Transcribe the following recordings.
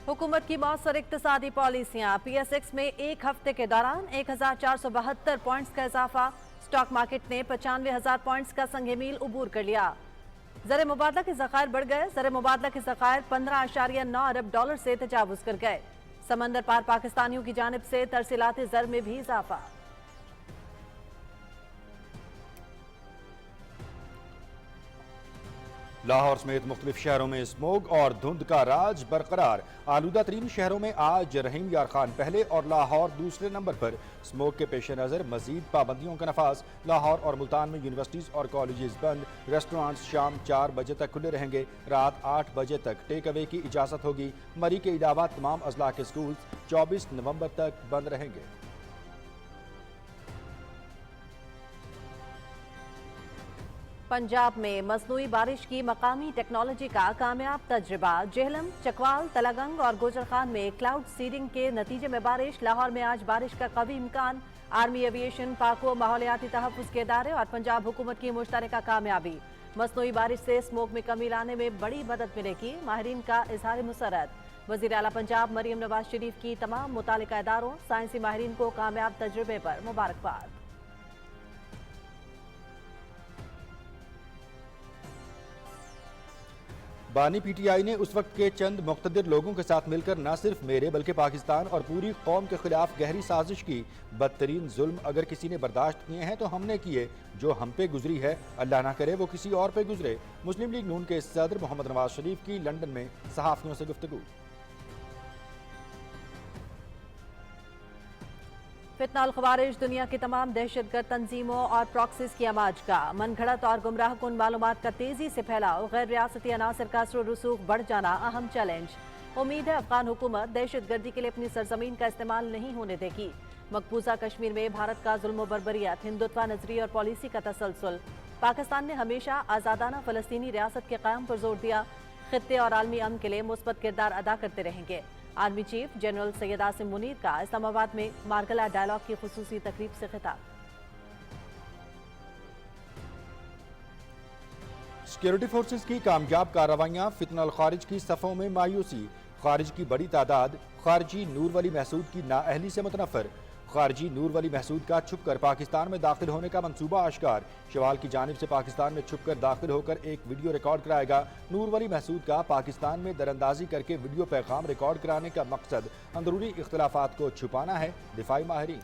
हुकूमत की मौसर इक्तिसादी पॉलिसियां। PSX में एक हफ्ते के दौरान 1472 पॉइंट्स का इजाफा। स्टॉक मार्केट ने 95,000 पॉइंट्स का संग मील उबूर कर लिया। ज़र मुबादला के ज़खायर बढ़ गए। ज़र मुबादला के ज़खायर 15.9 अरब डॉलर से तजावुज़ कर गए। समंदर पार पाकिस्तानियों की जानिब से तरसीलात ज़र में भी इजाफा। लाहौर समेत मुख्तलिफ शहरों में स्मोग और धुंध का राज बरकरार। आलूदा तरीन शहरों में आज रहीम यार खान पहले और लाहौर दूसरे नंबर पर। स्मोग के पेश नज़र मजीद पाबंदियों का नफाज। लाहौर और मुल्तान में यूनिवर्सिटीज़ और कॉलेजेस बंद। रेस्टोरेंट्स शाम 4 बजे तक खुले रहेंगे। रात 8 बजे तक टेक अवे की इजाज़त होगी। मरी के अलावा तमाम अजला के स्कूल 24 नवंबर तक बंद रहेंगे। पंजाब में मसनूई बारिश की मकामी टेक्नोलॉजी का कामयाब तजर्बा। जेहलम, चकवाल, तलागंग और गोजरखान में क्लाउड सीडिंग के नतीजे में बारिश। लाहौर में आज बारिश का कवी इम्कान। आर्मी एविएशन, पाको, माहौलियाती तहफ़्फ़ुज़ के इदारे और पंजाब हुकूमत की मुश्तरका कामयाबी। मसनूई बारिश से स्मोक में कमी लाने में बड़ी मदद मिलेगी। माहिरीन का इजहार मुसरत। वज़ीर आला पंजाब मरियम नवाज शरीफ की तमाम मुतालिका इदारों, साइंसी माहिरीन को कामयाब तजुर्बे पर मुबारकबाद। बानी PTI ने उस वक्त के चंद मुक़्तदिर लोगों के साथ मिलकर न सिर्फ मेरे बल्कि पाकिस्तान और पूरी कौम के खिलाफ गहरी साजिश की। बदतरीन जुल्म अगर किसी ने बर्दाश्त किए हैं तो हमने किए। जो हम पे गुजरी है अल्लाह ना करे वो किसी और पे गुजरे। मुस्लिम लीग नून के सदर मोहम्मद नवाज शरीफ की लंदन में सहाफ़ियों से गुफ्तगू। फितना अल ख़वारिज दुनिया की तमाम दहशतगर्द तंजीमों और प्रॉक्सीज की आमाज का। मन घड़त और गुमराह कुन मालूमात का तेजी से फैलाव। गैर रियासती अनासर का असर रसूख बढ़ जाना अहम चैलेंज। उम्मीद है अफगान हुकूमत दहशतगर्दी के लिए अपनी सरजमीन का इस्तेमाल नहीं होने देगी। मकबूजा कश्मीर में भारत का जुल्म बर्बरियत, हिंदुत्व नजरिए और पॉलिसी का तसलसल। पाकिस्तान ने हमेशा आज़ादाना फ़लस्तीनी रियासत के क़याम पर जोर दिया। खित्ते और आलमी अमन के लिए मुस्बत किरदार अदा करते रहेंगे। Army chief general Syed Asim Munir का इस्लामाबाद में मार्गला डायलॉग की खुसूसी तकरीब से खिताब। सिक्योरिटी फोर्सेस की कामयाब कार्रवाइयां। फितना अल खारिज की सफ़ों में मायूसी। खारिज की बड़ी तादाद खारजी नूर वली महसूद की नाअहली से मुतनफ़र। खारजी नूर वली महसूद का छुप कर पाकिस्तान में दाखिल होने का मंसूबा आश्कार। शवाल की जानिब से पाकिस्तान में छुप कर दाखिल होकर एक वीडियो रिकॉर्ड कराएगा। नूर वली महसूद का पाकिस्तान में दरअंदाजी करके वीडियो पैगाम रिकॉर्ड कराने का मकसद अंदरूनी इख्तिलाफात को छुपाना है। दिफाई माहिरीन।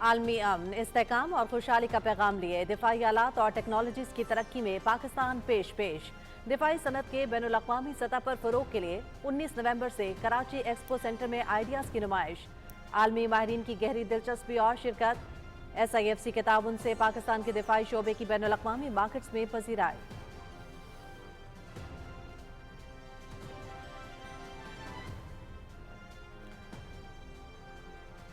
आलमी अमन, इस्तेहकाम और खुशहाली का पैगाम लिए दिफाई आलात और टेक्नोलॉजीज की तरक्की में पाकिस्तान पेश। दिफाई सनत के बैनुल अक़वामी सतह पर फरोग के लिए 19 नवंबर से कराची एक्सपो सेंटर में आइडियाज़ की नुमाइश। आलमी माहिरीन की गहरी दिलचस्पी और शिरकत। SIFC के ताउन से पाकिस्तान के दिफाई शोबे की बैनुल अक़वामी मार्केट्स में पजीराई।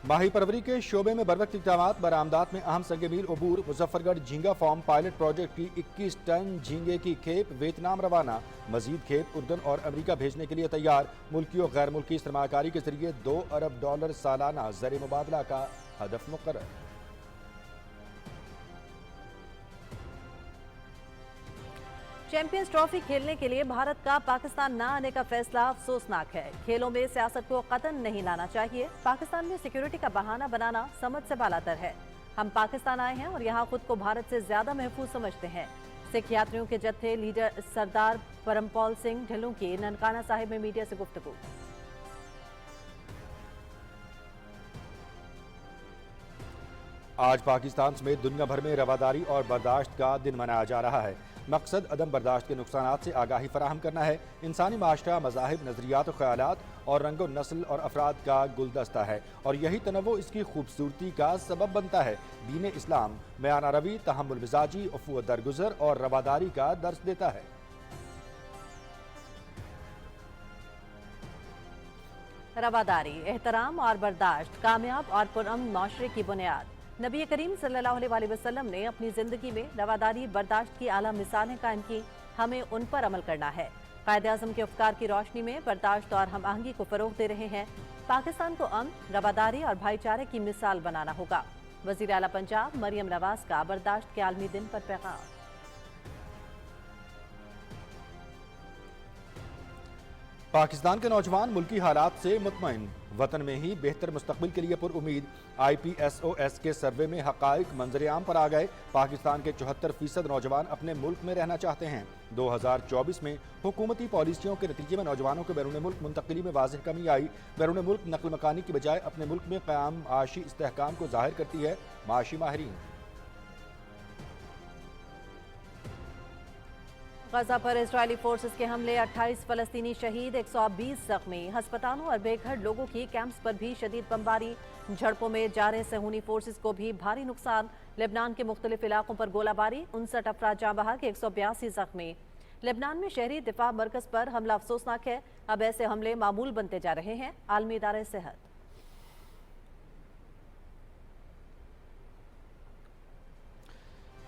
माही परवरी के शोबे में बरवक्त इक़दामात। बरामदात में अहम संग मील अबूर। मुजफ्फरगढ़ झींगा फार्म पायलट प्रोजेक्ट की 21 टन झींगे की खेप वियतनाम रवाना। मजीद खेप उर्दन और अमरीका भेजने के लिए तैयार। मुल्की और गैर मुल्की सरमाकारी के जरिए 2 अरब डॉलर सालाना ज़र मुबादला का हदफ मुकर्रर। चैंपियंस ट्रॉफी खेलने के लिए भारत का पाकिस्तान न आने का फैसला अफसोसनाक है। खेलों में सियासत को कतन नहीं लाना चाहिए। पाकिस्तान में सिक्योरिटी का बहाना बनाना समझ से बालातर है। हम पाकिस्तान आए हैं और यहाँ खुद को भारत से ज्यादा महफूज समझते हैं। सिख यात्रियों के जत्थे लीडर सरदार परमपाल सिंह ढिल्लों की ननकाना साहिब में मीडिया से गुफ्तगू। आज पाकिस्तान समेत दुनिया भर में रवादारी और बर्दाश्त का दिन मनाया जा रहा है। मकसद अदम बर्दाश्त के नुकसानात से आगाही फराहम करना है। इंसानी माशरा, मज़ाहिब, नज़रियात, ख़यालात और रंगो नस्ल और अफराद का गुलदस्ता है और यही तनव्वु इसकी खूबसूरती का सबब बनता है। दीन इस्लाम मयाना रवी, तहम्मुल मिजाजी, उफ़्व दरगुजर और रवादारी का दर्स देता है। रवादारी, एहतराम और बर्दाश्त कामयाब और पुरअमन माशरे की बुनियाद। नबी करीम सल्लल्लाहु अलैहि वसल्लम ने अपनी जिंदगी में रवादारी, बर्दाश्त की आला मिसालें कायम की। हमें उन पर अमल करना है। कायदे-आज़म के अफ़कार की रोशनी में बर्दाश्त और हम आहंगी को फरोग दे रहे हैं। पाकिस्तान को अमन, रवादारी और भाईचारे की मिसाल बनाना होगा। वज़ीर आला पंजाब मरियम नवाज का बर्दाश्त के आलमी दिन पर पैगाम। पाकिस्तान के नौजवान मुल्की हालात से मुतमईन, वतन में ही बेहतर मुस्तकबिल के लिए पुर उम्मीद। IPSOS के सर्वे में हकाइक मंजर-ए-आम पर आ गए। पाकिस्तान के 74% नौजवान अपने मुल्क में रहना चाहते हैं। 2024 में हुकूमती पॉलिसियों के नतीजे में नौजवानों के बैरून मुल्क मुंतकिली में वाज़ेह कमी आई। बैरून मुल्क नकल मकानी की बजाय अपने मुल्क में क़याम माशी इस्तेहकाम को ज़ाहिर करती है माशी माहिरीन। गजा पर इजरायली फोर्सेस के हमले, 28 फलस्तीनी शहीद, 120 जख्मी। हस्पतालों और बेघर लोगों की कैंप्स पर भी शदीद बमबारी। झड़पों में जारे सहूनी फोर्सेस को भी भारी नुकसान। लेबनान के मुख्तलिफ इलाकों पर गोलाबारी, 59 अफराद जाँ बहक, 182 जख्मी। लेबनान में शहरी दिफा मरकज पर हमला अफसोसनाक है। अब ऐसे हमले मामूल बनते जा रहे हैं। आलमी इदारे सेहत।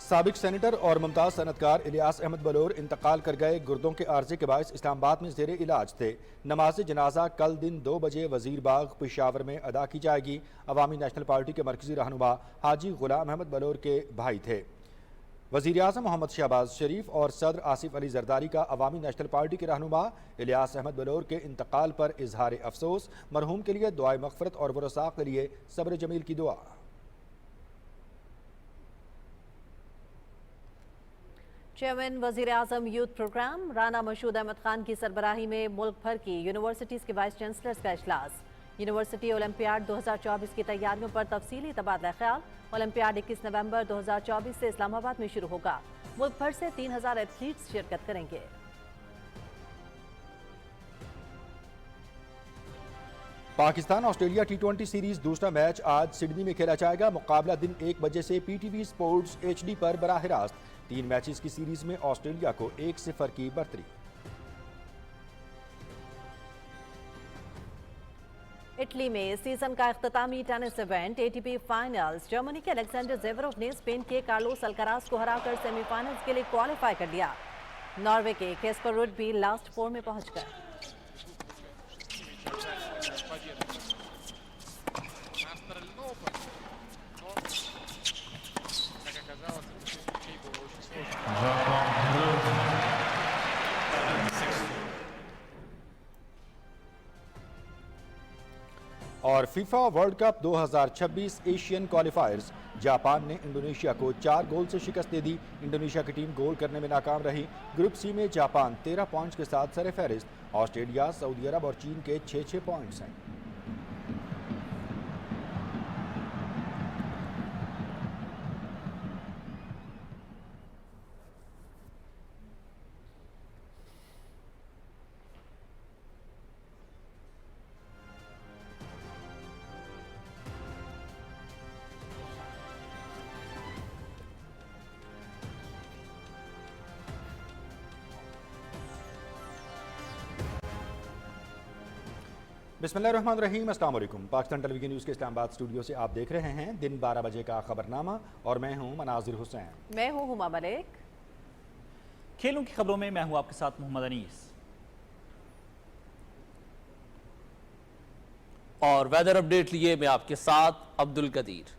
साबिक सेनेटर और मुमताज़ सनतकार इलियास अहमद बलोर इंतकाल कर गए। गुर्दों के आर्जे के बायस इस्लामाबाद में ज़ेरे इलाज थे। नमाज जनाजा कल दिन 2 बजे वजीर बाग पेशावर में अदा की जाएगी। अवामी नेशनल पार्टी के मरकजी रहनुमा हाजी गुलाम अहमद बलोर के भाई थे। वज़ीर आज़म मोहम्मद शहबाज शरीफ और सदर आसिफ अली जरदारी का अवामी नेशनल पार्टी के रहनुमा इलियास अहमद बलोर के इंतकाल पर इजहार अफसोस। मरहूम के लिए दुआए मग़फ़िरत और वरसा के लिए सब्र जमील की दुआ। चेयरमैन वज़ीर आज़म यूथ प्रोग्राम राना मशहूद अहमद खान की सरबराही में मुल्क भर की यूनिवर्सिटीज़ के वाइस चांसलर्स का इजलास। यूनिवर्सिटी ओलंपियाड 2024 की तैयारियों पर तफसीली तबादला ख्याल। ओलंपियाड 21 नवंबर 2024 से इस्लामाबाद में शुरू होगा। मुल्क भर से 3000 एथलीट्स शिरकत करेंगे। पाकिस्तान ऑस्ट्रेलिया T20 सीरीज दूसरा मैच आज सिडनी में खेला जाएगा। मुकाबला दिन 1 बजे से PTV स्पोर्ट्स HD पर बराह रास्त। 3 मैचेस की सीरीज में ऑस्ट्रेलिया को 1-0 की बढ़तरी। इटली में सीजन का इख्तितामी tennis event ATP finals. Germany के अलेक्जेंडर ज़ेवरोव ने स्पेन के कार्लोस अल्काराज को हराकर सेमीफाइनल्स के लिए क्वालिफाई कर लिया। नॉर्वे के कैस्पर रुड भी लास्ट 4 में पहुंच गए। और FIFA world cup 2026 Asian क्वालिफायर्स। Japan ने इंडोनेशिया को 4 गोल से शिकस्त दे दी। इंडोनेशिया की टीम गोल करने में नाकाम रही। ग्रुप सी में जापान 13 पॉइंट्स के साथ सरफहरिस्त। ऑस्ट्रेलिया, सऊदी अरब और चीन के 6-6 पॉइंट्स हैं। बिस्मिल्लाहिर्रहमानिर्रहीम, अस्सलाम वालेकुम। पाकिस्तान टेलीविजन न्यूज़ के इस्लामाबाद स्टूडियो से आप देख रहे हैं दिन 12 बजे का खबरनामा और मैं हूं मनाजिर हुसैन। मैं हूं हुमा मलिक। खेलों की खबरों में मैं हूं आपके साथ मोहम्मद अनीस। और वेदर अपडेट लिए मैं आपके साथ अब्दुल कदीर।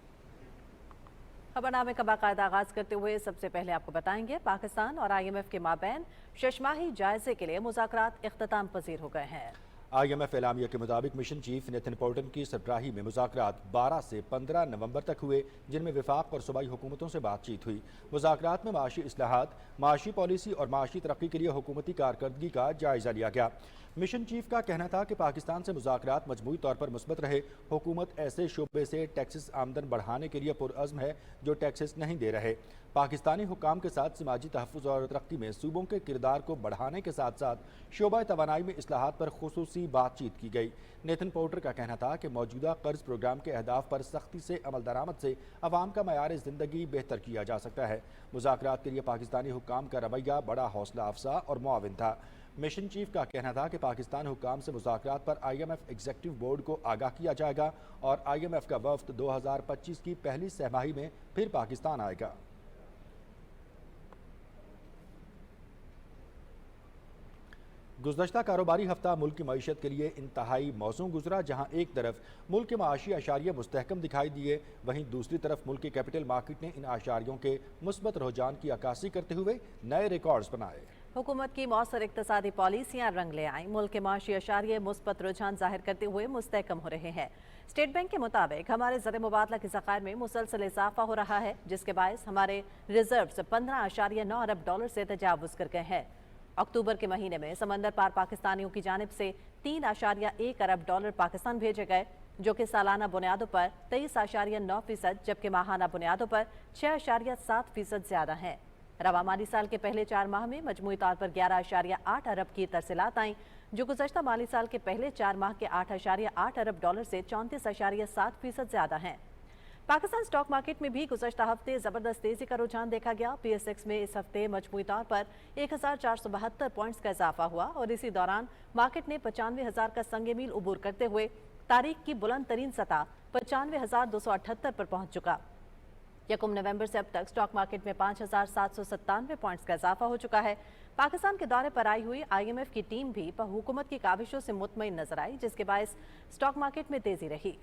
खबरनामे का बाकायदा आगाज करते हुए सबसे पहले आपको बताएंगे पाकिस्तान और IMF के माबैन शशमाही जायजे के लिए मुज़ाकरात इख्तिताम पजीर हो गए हैं। IMF एलामिया के मुताबिक मिशन चीफ नेथन पोर्टन की सरबराही में मुज़ाकरात 12 से 15 नवंबर तक हुए, जिनमें विफाक और सूबाई हुकूमतों से बातचीत हुई। मुज़ाकरात में माशी इस्लाहात, माशी पॉलिसी और माशी तरक्की के लिए हुकूमती कारकर्दगी का जायजा लिया गया। मिशन चीफ का कहना था कि पाकिस्तान से मुज़ाकरात मजमूई तौर पर मुस्बत रहे। हुकूमत ऐसे शोबे से टैक्सेस आमदन बढ़ाने के लिए पुरअज़्म है जो टैक्सेस नहीं दे रहे। पाकिस्तानी हुकाम के साथ समाजी तहफ़्फ़ुज़ और तरक्की में सूबों के किरदार को बढ़ाने के साथ साथ शोबा तवानाई में इस्लाहात पर खुसूसी बातचीत की गई। नेथन पोर्टर का कहना था कि मौजूदा कर्ज प्रोग्राम के अहदाफ पर सख्ती से अमल दरामद से अवाम का मयार ज़िंदगी बेहतर किया जा सकता है। मुज़ाकरात के लिए पाकिस्तानी हुकाम का रवैया बड़ा हौसला अफजा और मुआविन था। मिशन चीफ का कहना था कि पाकिस्तान हुकाम से मुज़ाकरात पर IMF एग्जीक्यूटिव बोर्ड को आगाह किया जाएगा और IMF का वफ्द 2025 की पहली सहमाही में फिर पाकिस्तान आएगा। गुज़श्ता कारोबारी हफ्ता मुल्क की मईशत के लिए इंतहाई मौसू गुजरा, जहाँ एक तरफ मुल्क के माशी आशारिये मुस्तहकम दिखाई दिए, वहीं दूसरी तरफ मुल्क के कैपिटल मार्केट ने इन आशारियों के मुस्बत रुझान की अक्कासी करते हुए नए रिकॉर्ड्स बनाए। हुकूमत की मौसर इक्तसादी पॉलिसियां रंग ले आईं। मुल्क के माशी अशारिये मुस्बत रुझान जाहिर करते हुए मुस्तहकम हो रहे हैं। स्टेट बैंक के मुताबिक हमारे ज़र मुबादला के ज़खायर में मुसलसल इजाफा हो रहा है, जिसके बायस हमारे रिजर्व्स 15.9 अरब डॉलर से तजावुज़ कर गए हैं। अक्टूबर के महीने में समंदर पार पाकिस्तानियों की जानिब से 3.1 अरब डॉलर पाकिस्तान भेजे गए, जो कि सालाना बुनियादों पर 23.9%, जबकि माहाना बुनियादों पर 6.7% ज़्यादा हैं। रवा माली साल के पहले 4 माह में मजमूई तौर पर 11.8 अरब की तरसीलात आईं, जो गुज़श्ता माली साल के पहले 4 माह के 8.8 अरब डॉलर से 34.7% ज़्यादा हैं। पाकिस्तान स्टॉक मार्केट में भी गुज़श्ता हफ्ते ज़बरदस्त तेज़ी का रुझान देखा गया। PSX में इस हफ्ते मजमूई तौर पर 1472 पॉइंट्स का इजाफा हुआ और इसी दौरान मार्केट ने 95,000 का संगे मील उबूर करते हुए तारीख की बुलंद तरीन सतह 95,278 पर पहुंच चुका। 1 नवंबर से अब तक स्टॉक मार्केट में 5,797 पॉइंट्स का इजाफा हो चुका है। पाकिस्तान के दौरे पर आई हुई IMF की टीम भी हुकूमत की काविशों से मुतमईन नजर आई, जिसके बायस स्टॉक मार्केट में तेजी रही।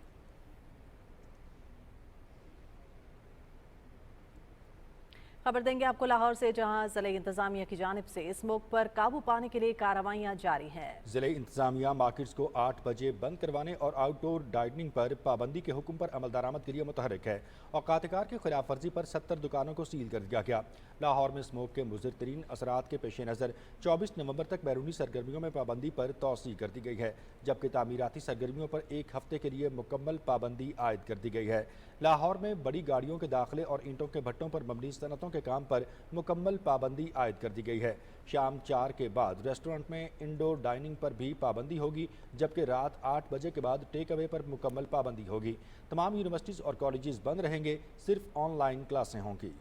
खबर देंगे आपको लाहौर से, जहां जिले इंतजामिया की जानिब से स्मोक पर काबू पाने के लिए कार्रवाइयां जारी हैं। जिले इंतजामिया मार्केट्स को 8 बजे बंद करवाने और आउटडोर डाइनिंग पर पाबंदी के हुक्म पर अमल दरामद के लिए मुतहरिक है। औकातकार की खिलाफ वर्जी पर 70 दुकानों को सील कर दिया गया। लाहौर में स्मोक के मुज़र तरीन असरात के पेश नज़र 24 नवंबर तक बैरूनी सरगर्मियों में पाबंदी पर तोसी कर दी गई है, जबकि तामीराती सरगर्मियों पर 1 हफ्ते के लिए मुकम्मल पाबंदी आयद कर दी गई है। लाहौर में बड़ी गाड़ियों के दाखिले और ईंटों के भट्टों पर मबनी सनतों के काम पर मुकम्मल पाबंदी आयद कर दी गई है। शाम 4 के बाद रेस्टोरेंट में इंडोर डाइनिंग पर भी पाबंदी होगी, जबकि रात 8 बजे के बाद टेक अवे पर मुकम्मल पाबंदी होगी। तमाम यूनिवर्सिटीज़ और कॉलेजेस बंद रहेंगे, सिर्फ ऑनलाइन क्लासें होंगी।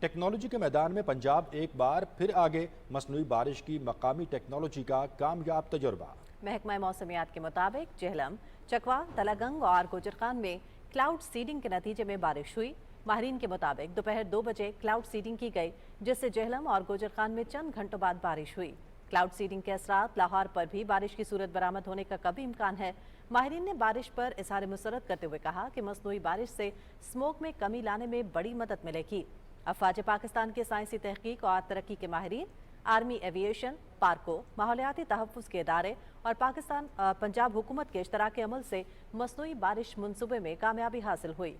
टेक्नोलॉजी के मैदान में पंजाब एक बार फिर आगे, मसनूई बारिश की मकामी टेक्नोलॉजी का कामयाब तजुर्बा। महकमा मौसमियात के मुताबिक जेहलम, चकवा, तलागंग और गुजरखान में क्लाउड सीडिंग के नतीजे में बारिश हुई। माहिरीन के मुताबिक दोपहर 2 बजे क्लाउड सीडिंग की गई, जिससे जेहलम और गुजरखान में चंद घंटों बाद बारिश हुई। क्लाउड सीडिंग के असरात लाहौर पर भी बारिश की सूरत बरामद होने का कभी इम्कान है। माहिरीन ने बारिश पर इजहार मुसरत करते हुए कहा कि मसनूई बारिश से स्मोक में कमी लाने में बड़ी मदद मिलेगी। अफवाज पाकिस्तान के साइंसी तहकीक और तरक्की के माहिरीन, आर्मी एविएशन, पार्को, माहौलियाती तहफ़्फ़ुज़ के इदारे और पंजाब हुकूमत के इश्तराक अमल से मसनूई बारिश मनसूबे में कामयाबी हासिल हुई।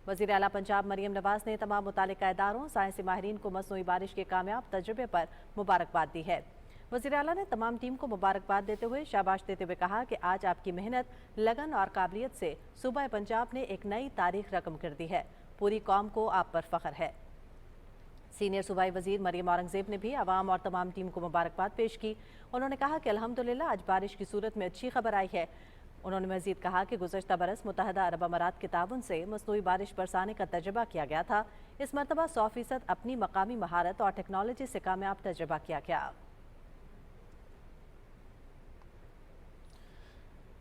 वज़ीर आला पंजाब मरियम नवाज ने तमाम मुतालिका इदारों, साइंसी माहिरीन को मसनूई बारिश के कामयाब तजुर्बे पर मुबारकबाद दी है। वज़ीर आला ने तमाम टीम को मुबारकबाद देते हुए शाबाश देते हुए कहा कि आज आपकी मेहनत, लगन और काबिलियत से सूबा पंजाब ने एक नई तारीख रकम कर दी है। पूरी कौम को आप पर फ़ख्र है। सीनियर सूबाई वजीर मरियम औरंगजेब ने भी आवाम और तमाम टीम को मुबारकबाद पेश की। उन्होंने कहा कि अल्हम्दुलिल्लाह आज बारिश की सूरत में अच्छी खबर आई है। उन्होंने मजीद कहा कि गुज़श्ता बरस मुत्तहदा अरब अमारात के ताउन से मसनूई बारिश बरसाने का तजर्बा किया गया था। इस मरतबा 100% अपनी मकामी महारत और टेक्नोलॉजी से कामयाब तजर्बा किया गया।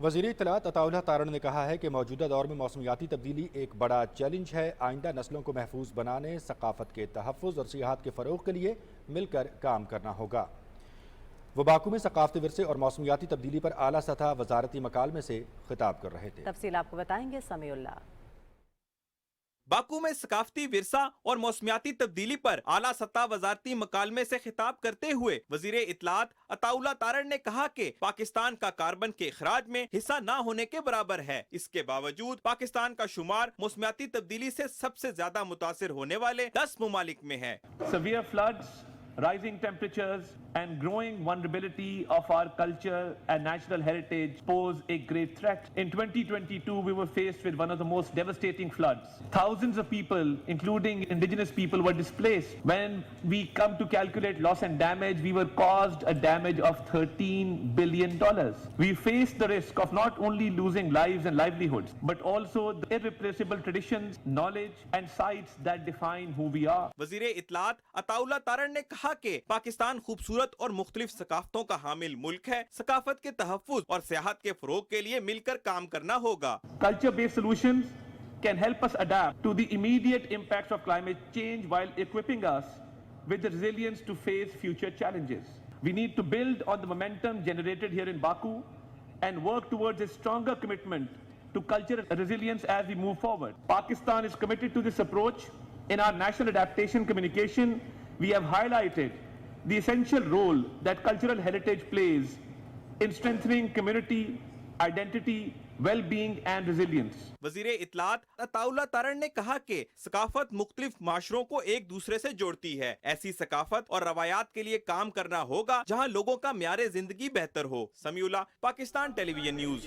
वज़ीर इत्तलात अताउल्लाह तारण ने कहा है कि मौजूदा दौर में मौसमियाती तब्दीली एक बड़ा चैलेंज है। आइंदा नस्लों को महफूज बनाने, सकाफत के तहफ़्फ़ुज़ और सियाहत के फ़रोग़ के लिए मिलकर काम करना होगा। वो बाकू में सकाफती विरसे और मौसमियाती तब्दीली पर आला सतह वजारती मकालमे से खिताब कर रहे थे। तफसील आपको बताएंगे समीउल्लाह। बाकू में सकाफती विरसा और मौसमियाती तब्दीली पर आला सतह वजारती मकालमे से खिताब करते हुए वजीर इत्तलात अताउल्लाह तारण ने कहा कि पाकिस्तान का कार्बन के इखराज में हिस्सा न होने के बराबर है। इसके बावजूद पाकिस्तान का शुमार मौसमियाती तब्दीली से सबसे ज्यादा मुतासिर होने वाले 10 मुमालिक में है। Severe floods, rising temperatures and growing vulnerability of our culture and natural heritage pose a grave threat. In 2022, we were faced with one of the most devastating floods. Thousands of people, including indigenous people, were displaced. When we come to calculate loss and damage, we were caused a damage of $13 billion. We face the risk of not only losing lives and livelihoods, but also the irreplaceable traditions, knowledge and sites that define who we are. वज़ीर इत्तलात अताउल्लाह तारण ने कहा कि पाकिस्तान खूबसूरत और मुख्तलिफ सकाफतों का हामिल मुल्क है। सकाफत के तहफ़्फ़ुज़ और सियाहत के फ़रोग़ के लिए मिलकर काम करना होगा। Culture-based solutions can help us adapt to the immediate impacts of climate change while equipping us with the resilience to face future challenges. We need to build on the momentum generated here in Baku and work towards a stronger commitment to cultural resilience as we move forward. Pakistan is committed to this approach. In our national adaptation communication, we have highlighted the essential role that cultural heritage plays in strengthening community identity, well-being and resilience. वजीर इत्तलात अताउल्ला तारण ने कहा कि सकाफत मुख्तलिफ माशरों को एक दूसरे से जोड़ती है। ऐसी सकाफत और रवायात के लिए काम करना होगा जहां लोगों का म्यारे जिंदगी बेहतर हो। Samiullah, Pakistan television news.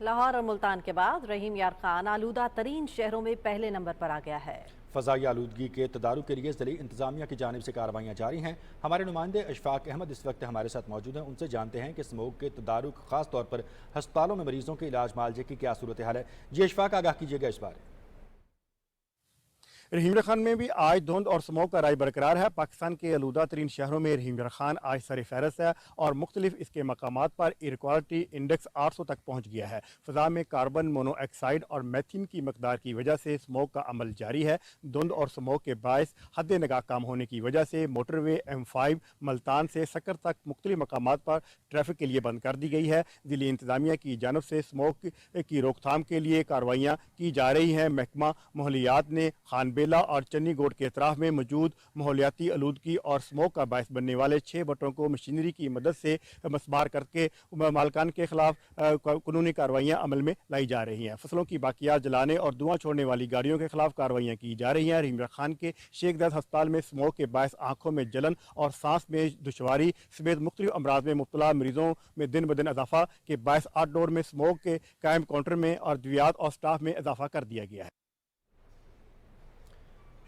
लाहौर और मुल्तान के बाद रहीम यार खान आलूदा तरीन शहरों में पहले नंबर पर आ गया है। फ़ज़ाई आलूदगी के तदारुक के लिए ज़िली इंतज़ामिया की जानिब से कार्रवाइयाँ जारी हैं। हमारे नुमाइंदे अशफाक अहमद इस वक्त हमारे साथ मौजूद हैं। उनसे जानते हैं कि स्मोक के तदारुक ख़ास तौर पर हस्पतालों में मरीज़ों के इलाज मालजे की क्या सूरत हाल है। जी अशफाक, आगाह कीजिएगा इस बारे। रहीम खान में भी आज धुंध और स्मोक का राय बरकरार है। पाकिस्तान के आलूदा तरीन शहरों में रहीम खान आज सर फहरस्त है और मुख्तलिफ इसके मकामात पर एयर क्वालिटी इंडेक्स 800 तक पहुँच गया है। फ़ज़ा में कार्बन मोनोऑक्साइड और मैथिन की मकदार की वजह से स्मोक का अमल जारी है। धुंध और स्मोक के बायस हद निगाह कम होने की वजह से मोटरवे M5 मुल्तान से सक्कर तक मुख्तलिफ मकामात पर ट्रैफिक के लिए बंद कर दी गई है। ज़िली इंतज़ामिया की जानब से स्मोक की रोकथाम के लिए कार्रवाइयाँ की जा रही हैं। महकमा माहौलियात ने खान बेला और चन्नी गोट के अतराफ में मौजूद माहौलियाती आलूदगी और स्मोक का बायस बनने वाले 6 बटों को मशीनरी की मदद से मसबार करके मालकान के खिलाफ कानूनी कार्रवाइयाँ अमल में लाई जा रही हैं। फसलों की बाकियात जलाने और धुआं छोड़ने वाली गाड़ियों के खिलाफ कार्रवाइयाँ की जा रही हैं। रहीम खान के शेख दर्द अस्पताल में स्मोक के बायस आँखों में जलन और सांस में दुश्वारी समेत मुख्तलिफ अमराज में मुब्तला मरीजों में दिन ब दिन इजाफा के बायस आउटडोर में स्मोक के कायम काउंटर में और अद्वियात और स्टाफ में इजाफा कर दिया गया है।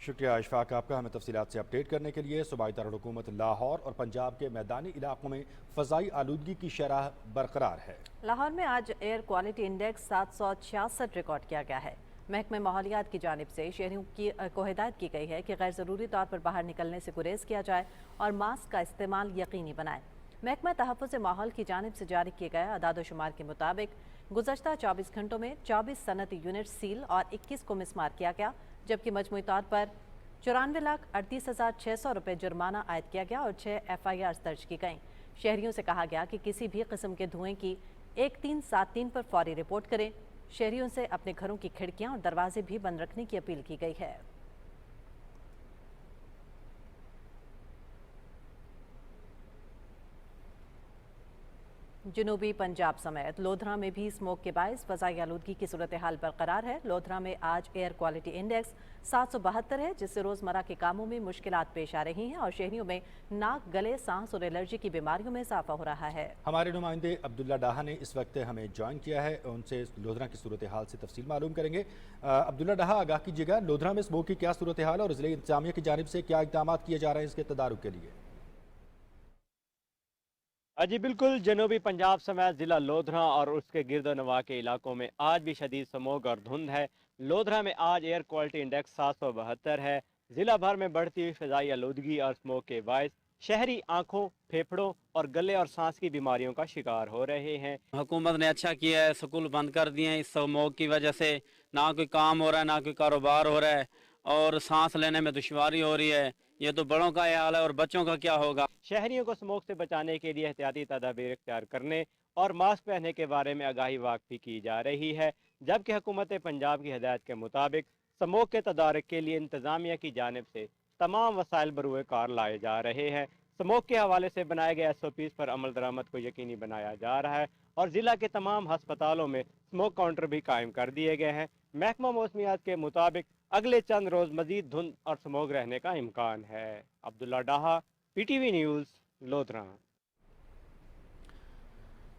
शुक्रिया अशफाक आपका हमें तफसीलात से अपडेट करने के लिए। सूबाई दारुल-हुकूमत लाहौर और पंजाब के मैदानी इलाकों में फ़ज़ाई आलूदगी की शरह बरकरार है। लाहौर में आज एयर क्वालिटी इंडेक्स 766 रिकॉर्ड किया गया है। महकमे माहौलियात की जानिब से शहरियों को हिदायत की गई है कि गैर ज़रूरी तौर पर बाहर निकलने से गुरेज किया जाए और मास्क का इस्तेमाल यकीनी बनाए। महकमा तहफ़्फ़ुज़ माहौल की जानिब से जारी किए गए अदाद-ओ-शुमार के मुताबिक गुज़श्ता 24 घंटों में 24 सनती यूनिट सील और 21 को मिसमार किया गया, जबकि मजमूई तौर पर 94,38,600 रुपये जुर्माना आयद किया गया और 6 FIR दर्ज की गईं। शहरियों से कहा गया कि किसी भी किस्म के धुएं की 1373 पर फौरी रिपोर्ट करें। शहरियों से अपने घरों की खिड़कियां और दरवाजे भी बंद रखने की अपील की गई है। जनूबी पंजाब समेत लोधरा में भी स्मोक के बायस फ़ज़ाई आलूदगी की सूरत हाल बरकरार है। लोधरा में आज एयर क्वालिटी इंडेक्स 772 है, जिससे रोज़मर्रा के कामों में मुश्किलात पेश आ रही हैं और शहरियों में नाक, गले, सांस और एलर्जी की बीमारियों में इजाफा हो रहा है। हमारे नुमाइंदे अब्दुल्ला डाहा ने इस वक्त हमें ज्वाइन किया है, उनसे लोधरा की सूरत हाल से तफसील मालूम करेंगे। अब्दुल्ला डाहा, आगाह कीजिएगा, लोधरा में स्मोक की क्या सूरत हाल और ज़िले इंतज़ामिया की जानिब से क्या इक़दाम किए जा रहे हैं इसके तदारुक के लिए? जी बिल्कुल, जनूबी पंजाब समेत ज़िला लोधरा और उसके गिरदोनवा के इलाकों में आज भी शदीद स्मोक और धुंध है। लोधरा में आज एयर क्वालिटी इंडेक्स 772 है। ज़िला भर में बढ़ती हुई फ़ज़ाई आलूदगी और स्मोक के बायस शहरी आँखों, फेफड़ों और गले और सांस की बीमारियों का शिकार हो रहे हैं। हुकूमत ने अच्छा किया है, स्कूल बंद कर दिए हैं। इस स्मोक की वजह से ना कोई काम हो रहा है, ना कोई कारोबार हो रहा है और सांस लेने में दुश्वारी हो रही है। ये तो बड़ों का हाल है और बच्चों का क्या होगा। शहरियों को स्मोक से बचाने के लिए एहतियाती तदाबीर इख्तियार करने और मास्क पहनने के बारे में आगाही वाक़फ़ी की जा रही है, जबकि हुकूमत पंजाब की हिदायत के मुताबिक स्मोक के तदारक के लिए इंतज़ामिया की जानिब से तमाम वसाइल बरूए कार लाए जा रहे हैं। स्मोक के हवाले से बनाए गए SOPs पर अमल दरामद को यकीनी बनाया जा रहा है और ज़िला के तमाम हस्पतालों में स्मोक काउंटर भी कायम कर दिए गए हैं। महकमा मौसमियात के मुताबिक अगले चंद रोज मजीद धुंध और स्मोक रहने का इम्कान है। अब्दुल्ला डाहा, PTV न्यूज़, लोधरा।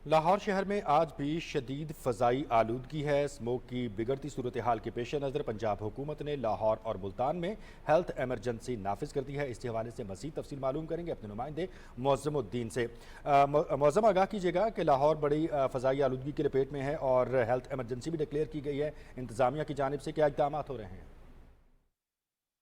लाहौर शहर में आज भी शदीद फ़ज़ाई आलूदगी है। स्मोक की बिगड़ती सूरत हाल के पेश नज़र पंजाब हुकूमत ने लाहौर और मुल्तान में हेल्थ एमरजेंसी नाफिज कर दी है। इस हवाले से मज़ीद तफसील मालूम करेंगे अपने नुमाइंदे मौज़मुद्दीन से। मौज़म, आगाह कीजिएगा कि लाहौर बड़ी फ़ज़ाई आलूदगी के लपेट में है और हेल्थ एमरजेंसी भी डिक्लेयर की गई है। इंतज़ामिया की जानिब से क्या इक़दाम हो रहे हैं?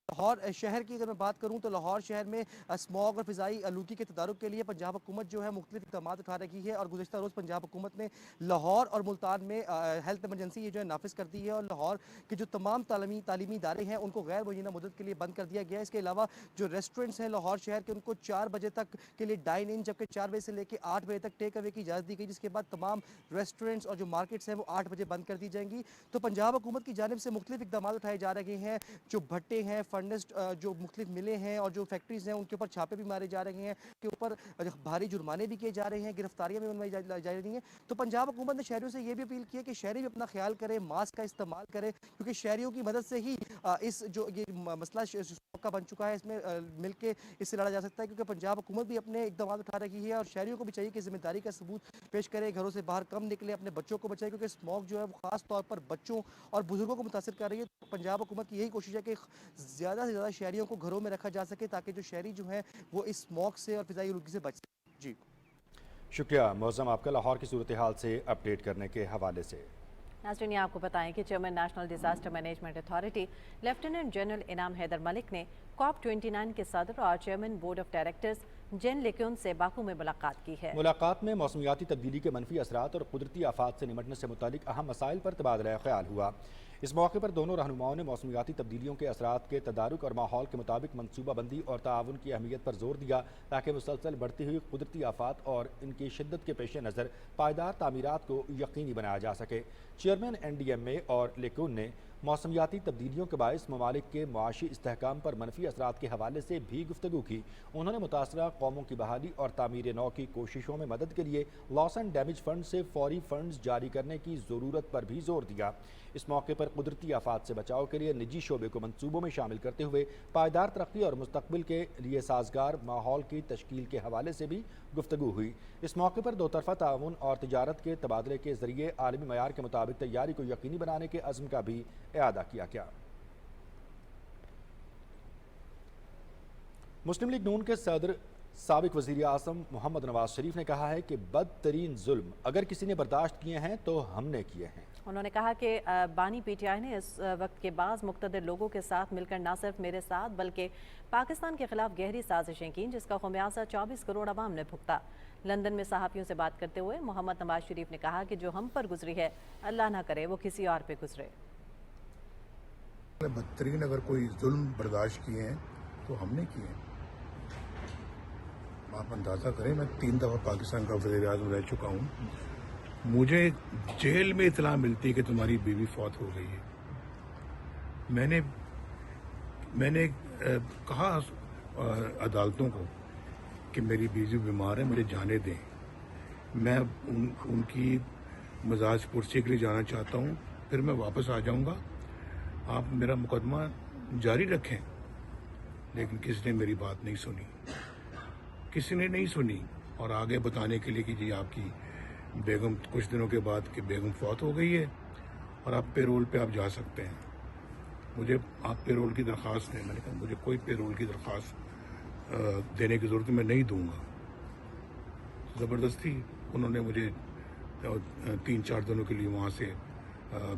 لاہور شہر کی اگر میں بات کروں تو لاہور شہر میں اسموگ اور فضائی آلودگی کے تدارک کے لیے پنجاب حکومت جو ہے مختلف اقدامات اٹھا رہی ہے، اور گزشتہ روز پنجاب حکومت نے لاہور اور ملتان میں ہیلتھ ایمرجنسی یہ جو ہے نافذ کر دی ہے، اور لاہور کے جو تمام تعلیمی ادارے ہیں ان کو غیر معینہ مدت کے لیے بند کر دیا گیا ہے۔ اس کے علاوہ جو ریسٹورنٹس ہیں لاہور شہر کے ان کو 4 بجے تک کے لیے ڈائن ان، جبکہ 4 بجے سے لے کے 8 بجے تک ٹیک اوے کی اجازت دی گئی، جس کے بعد تمام ریسٹورنٹس اور جو مارکیٹس ہیں وہ 8 بجے بند کر دی جائیں گی۔ تو پنجاب حکومت کی جانب سے مختلف اقدامات اٹھائے جا رہے ہیں، جو بھٹے ہیں، فرنس جو مختلف ملیں ہیں اور جو فیکٹریز ہیں ان کے اوپر چھاپے بھی مارے جا رہے ہیں، کے اوپر بھاری جرمانے بھی کیے جا رہے ہیں، گرفتاریاں بھی بنوائی جا رہی ہیں۔ تو پنجاب حکومت نے شہریوں سے یہ بھی اپیل کی ہے کہ شہری بھی اپنا خیال کریں، ماسک کا استعمال کریں، کیونکہ شہریوں کی مدد سے ہی اس جو یہ مسئلہ کا بن چکا ہے اس میں مل کے اس سے لڑا جا سکتا ہے، کیونکہ پنجاب حکومت بھی اپنے اقدامات اٹھا رہی ہے اور شہریوں کو بھی چاہیے کہ ذمہ داری کا ثبوت پیش کرے، گھروں سے باہر کم نکلے، اپنے بچوں کو بچائے، کیونکہ اسموگ جو ہے وہ خاص طور پر بچوں اور بزرگوں کو متاثر کر رہی ہے۔ پنجاب حکومت کی یہی کوشش ہے کہ زیادہ سے زیادہ شہریوں کو گھروں میں رکھا جا سکے تاکہ جو شہری جو ہیں وہ اس اسموگ سے اور فضائی آلودگی سے بچ سکیں۔ جی شکریہ معظم آپ کا لاہور کی صورتحال سے اپڈیٹ کرنے کے حوالے سے۔ ناظرین آپ کو بتائیں کہ chairman national disaster management authority lieutenant general Inam Haider Malik نے COP 29 کے صدر اور chairman board of directors Jin Liqun سے باکو میں ملاقات کی ہے۔ ملاقات میں موسمیاتی تبدیلی کے منفی اثرات اور قدرتی آفات سے نمٹنے سے متعلق اہم مسائل پر تبادلہ خیال ہوا۔ اس موقع پر دونوں رہنماؤں نے موسمیاتی تبدیلیوں کے اثرات کے تدارک اور ماحول کے مطابق منصوبہ بندی اور تعاون کی اہمیت پر زور دیا تاکہ مسلسل بڑھتی ہوئی قدرتی آفات اور ان کی شدت کے پیش نظر پائیدار تعمیرات کو یقینی بنایا جا سکے۔ چیئرمین NDMA اور لیکون نے موسمیاتی تبدیلیوں کے باعث ممالک کے معاشی استحکام پر منفی اثرات کے حوالے سے بھی گفتگو کی۔ انہوں نے متاثرہ قوموں کی بحالی اور تعمیر نو کی کوششوں میں مدد کے لیے لاس اینڈ ڈیمیج فنڈ سے فوری فنڈز جاری کرنے کی ضرورت پر بھی زور دیا۔ اس موقع پر قدرتی آفات سے بچاؤ کے لیے نجی شعبے کو منصوبوں میں شامل کرتے ہوئے پائیدار ترقی اور مستقبل کے لیے سازگار ماحول کی تشکیل کے حوالے سے بھی گفتگو ہوئی۔ اس موقع پر دو طرفہ تعاون اور تجارت کے تبادلے کے ذریعے عالمی معیار کے مطابق تیاری کو یقینی بنانے کے عزم کا بھی اعادہ کیا گیا۔ مسلم لیگ نون کے صدر سابق وزیر اعظم محمد نواز شریف نے کہا ہے کہ بدترین ظلم اگر کسی نے برداشت کیے ہیں تو ہم نے کیے ہیں۔ انہوں نے کہا کہ بانی PTI نے اس وقت کے بعض مقتدر لوگوں کے ساتھ مل کر نہ صرف میرے ساتھ بلکہ پاکستان کے خلاف گہری سازشیں کیں جس کا خمیازہ 24 کروڑ عوام نے بھگتا۔ لندن میں صحافیوں سے بات کرتے ہوئے محمد نواز شریف نے کہا کہ جو ہم پر گزری ہے اللہ نہ کرے وہ کسی اور پہ گزرے۔ بدترین اگر کوئی ظلم برداشت کیے ہیں تو ہم نے کیے ہیں۔ آپ اندازہ کریں میں 3 دفعہ پاکستان کا وزیر اعظم رہ چکا ہوں، مجھے جیل میں اطلاع ملتی ہے کہ تمہاری بیوی فوت ہو گئی ہے۔ میں نے کہا عدالتوں کو کہ میری بیوی بیمار ہے، مجھے جانے دیں، میں ان کی مزاج پرسی کے لیے جانا چاہتا ہوں، پھر میں واپس آ جاؤں گا، آپ میرا مقدمہ جاری رکھیں۔ لیکن کسی نے میری بات نہیں سنی، کسی نے نہیں سنی، اور آگے بتانے کے لیے کہ جی آپ کی بیگم کچھ دنوں کے بعد کہ بیگم فوت ہو گئی ہے اور آپ پے رول پہ آپ جا سکتے ہیں۔ مجھے آپ پے رول کی درخواست دیں، میں نے کہا مجھے کوئی پے رول کی درخواست دینے کی ضرورت میں نہیں دوں گا۔ زبردستی انہوں نے مجھے 3-4 دنوں کے لیے وہاں سے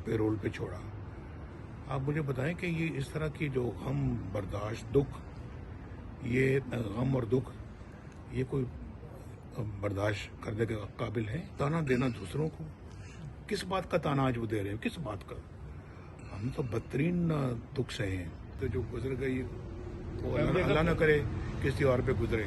پے رول پہ چھوڑا۔ آپ مجھے بتائیں کہ یہ اس طرح کی جو غم برداشت دکھ، یہ غم اور دکھ یہ کوئی برداشت کرنے کے قابل ہے؟ تانا دینا دوسروں کو، کس بات کا تانا آج وہ دے رہے ہیں، کس بات کا؟ ہم تو بدترین دکھ سہے ہیں، تو جو گزر گئی وہ اللہ نہ کرے کسی اور پہ گزرے۔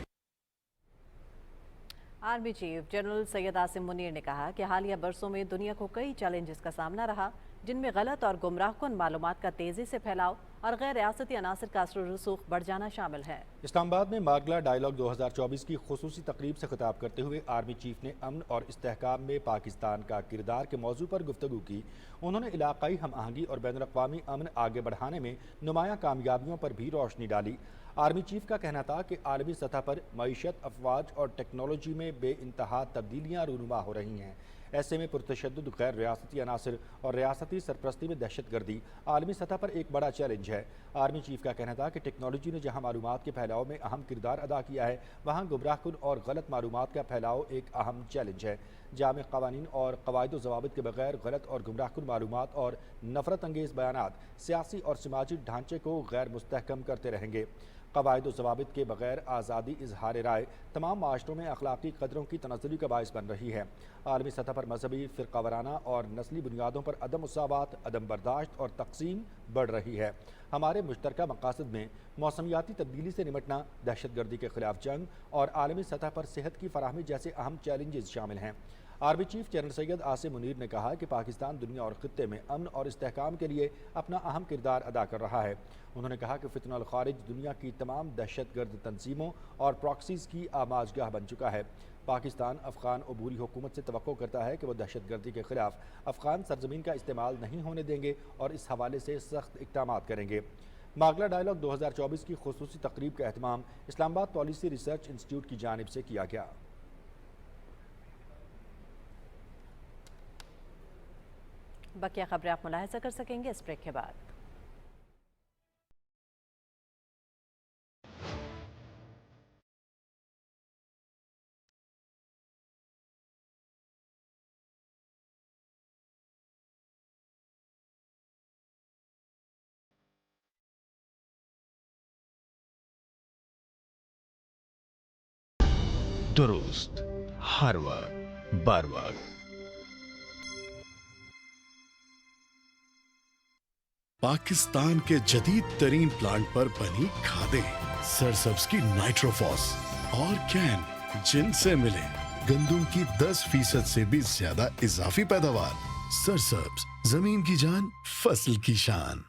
Army chief general Syed Asim Munir نے کہا کہ حالیہ برسوں میں دنیا کو کئی چیلنجز کا سامنا رہا جن میں غلط اور گمراہ کن معلومات کا تیزی سے پھیلاؤ اور غیر ریاستی عناصر کا اثر و رسوخ بڑھ جانا شامل ہے۔ اسلام آباد میں ماگلا ڈائیلاگ 2024 کی خصوصی تقریب سے خطاب کرتے ہوئے آرمی چیف نے امن اور استحکام میں پاکستان کا کردار کے موضوع پر گفتگو کی۔ انہوں نے علاقائی ہم آہنگی اور بین الاقوامی امن آگے بڑھانے میں نمایاں کامیابیوں پر بھی روشنی ڈالی۔ آرمی چیف کا کہنا تھا کہ عالمی سطح پر معیشت، افواج اور ٹیکنالوجی میں بے انتہا تبدیلیاں رونما ہو رہی ہیں۔ ऐसे में पुरतशद्दुद गैर रियासती अनासर और रियासती सरपरस्ती में दहशत गर्दी आलमी सतह पर एक बड़ा चैलेंज है। आर्मी चीफ का कहना था कि टेक्नोलॉजी ने जहां मालूमात के फैलाव में अहम किरदार अदा किया है, वहां गुमराहकुन और गलत मालूमात का फैलाव एक अहम चैलेंज है। जामे क़वानीन और क़वाइद व ज़वाबित के बगैर गलत और गुमराहकुन मालूमात और नफ़रत अंगेज़ बयानात सियासी और समाजी ढांचे को गैर मुस्तहकम करते रहेंगे। क़वाइद व ज़वाबित के बगैर आज़ादी इजहार राय तमाम माशरों में अखलाकी कदरों की तनज़्ज़ुली का बाइस बन रही है। आलमी सतह पर मजहबी, फ़िरक़ावाराना और नस्ली बुनियादों पर अदम मुसावात, अदम बर्दाश्त और तक़सीम बढ़ रही है। हमारे मुश्तरका मकासद में मौसमियाती तब्दीली से निमटना, दहशत गर्दी के खिलाफ जंग और आलमी सतह पर सेहत की फराहमी जैसे अहम चैलेंजेस शामिल हैं। Army chief general Syed Asim Munir ने कहा कि पाकिस्तान दुनिया और खित्ते में अमन और इस्तेहकाम के लिए अपना अहम किरदार अदा कर रहा है। उन्होंने कहा कि फितनल खारिज दुनिया की तमाम दहशतगर्द तंजीमों और प्रॉक्सीज़ की आमाजगाह बन चुका है। पाकिस्तान अफ़गान अबूरी हुकूमत से तवक्को करता है कि वो दहशत गर्दी के खिलाफ अफ़गान सरजमीन का इस्तेमाल नहीं होने देंगे और इस हवाले से सख्त इक़दाम करेंगे। मागला डायलॉग 2024 की खुसूसी तकरीब का एहतमाम इस्लामाबाद पॉलिसी रिसर्च इंस्टीट्यूट की जानिब से किया गया। बकिया खबरें आप मुलाहिजा कर सकेंगे इस ब्रेक के बाद। दुरुस्त हर वक्त बर वक्त। पाकिस्तान के जदीद तरीन प्लांट पर बनी खादें, सरसब्ज की नाइट्रोफॉस और कैन, जिनसे मिले गंदम की 10% से भी ज्यादा इजाफी पैदावार। सरसब्ज, जमीन की जान, फसल की शान।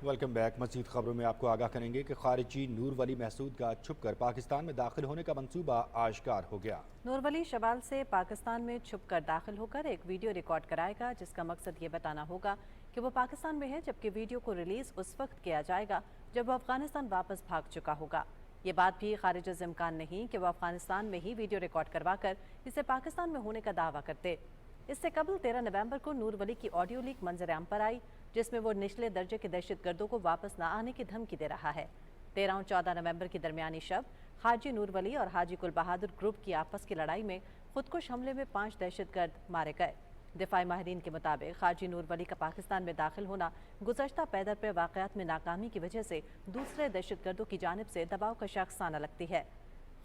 Welcome back. मज़ीद खबरों में आपको आगाह करेंगे कि खारिजी नूर वली महसूद का छुपकर पाकिस्तान में दाखिल होने का मंसूबा आश्कार हो गया। नूर वली शवाल से पाकिस्तान में छुपकर दाखिल होकर एक वीडियो रिकॉर्ड कराएगा, जिसका मकसद ये बताना होगा कि वो पाकिस्तान में है, जबकि वीडियो को रिलीज उस वक्त किया जाएगा जब वो अफगानिस्तान वापस भाग चुका होगा। ये बात भी खारिज से इम्कान नहीं कि वो अफगानिस्तान में ही वीडियो रिकॉर्ड करवा कर इसे पाकिस्तान में होने का दावा करते। इससे कबल 13 नवंबर को नूर वली की ऑडियो लीक मंजर-ए-आम पर आई, जिसमें वो निचले दर्जे के दहशतगर्दों को वापस न आने की धमकी दे रहा है। 13 और 14 नवंबर की दरमियानी शब हाजी नूर वली और हाजी कुल बहादुर ग्रुप की आपस की लड़ाई में खुदकुश हमले में 5 दहशतगर्द मारे गए। दिफाई माहिरीन के मुताबिक हाजी नूर वली का पाकिस्तान में दाखिल होना गुज़श्ता पैदर पे वाक़यात में नाकामी की वजह से दूसरे दहशतगर्दों की जानिब से दबाव का शख्स आना लगती है।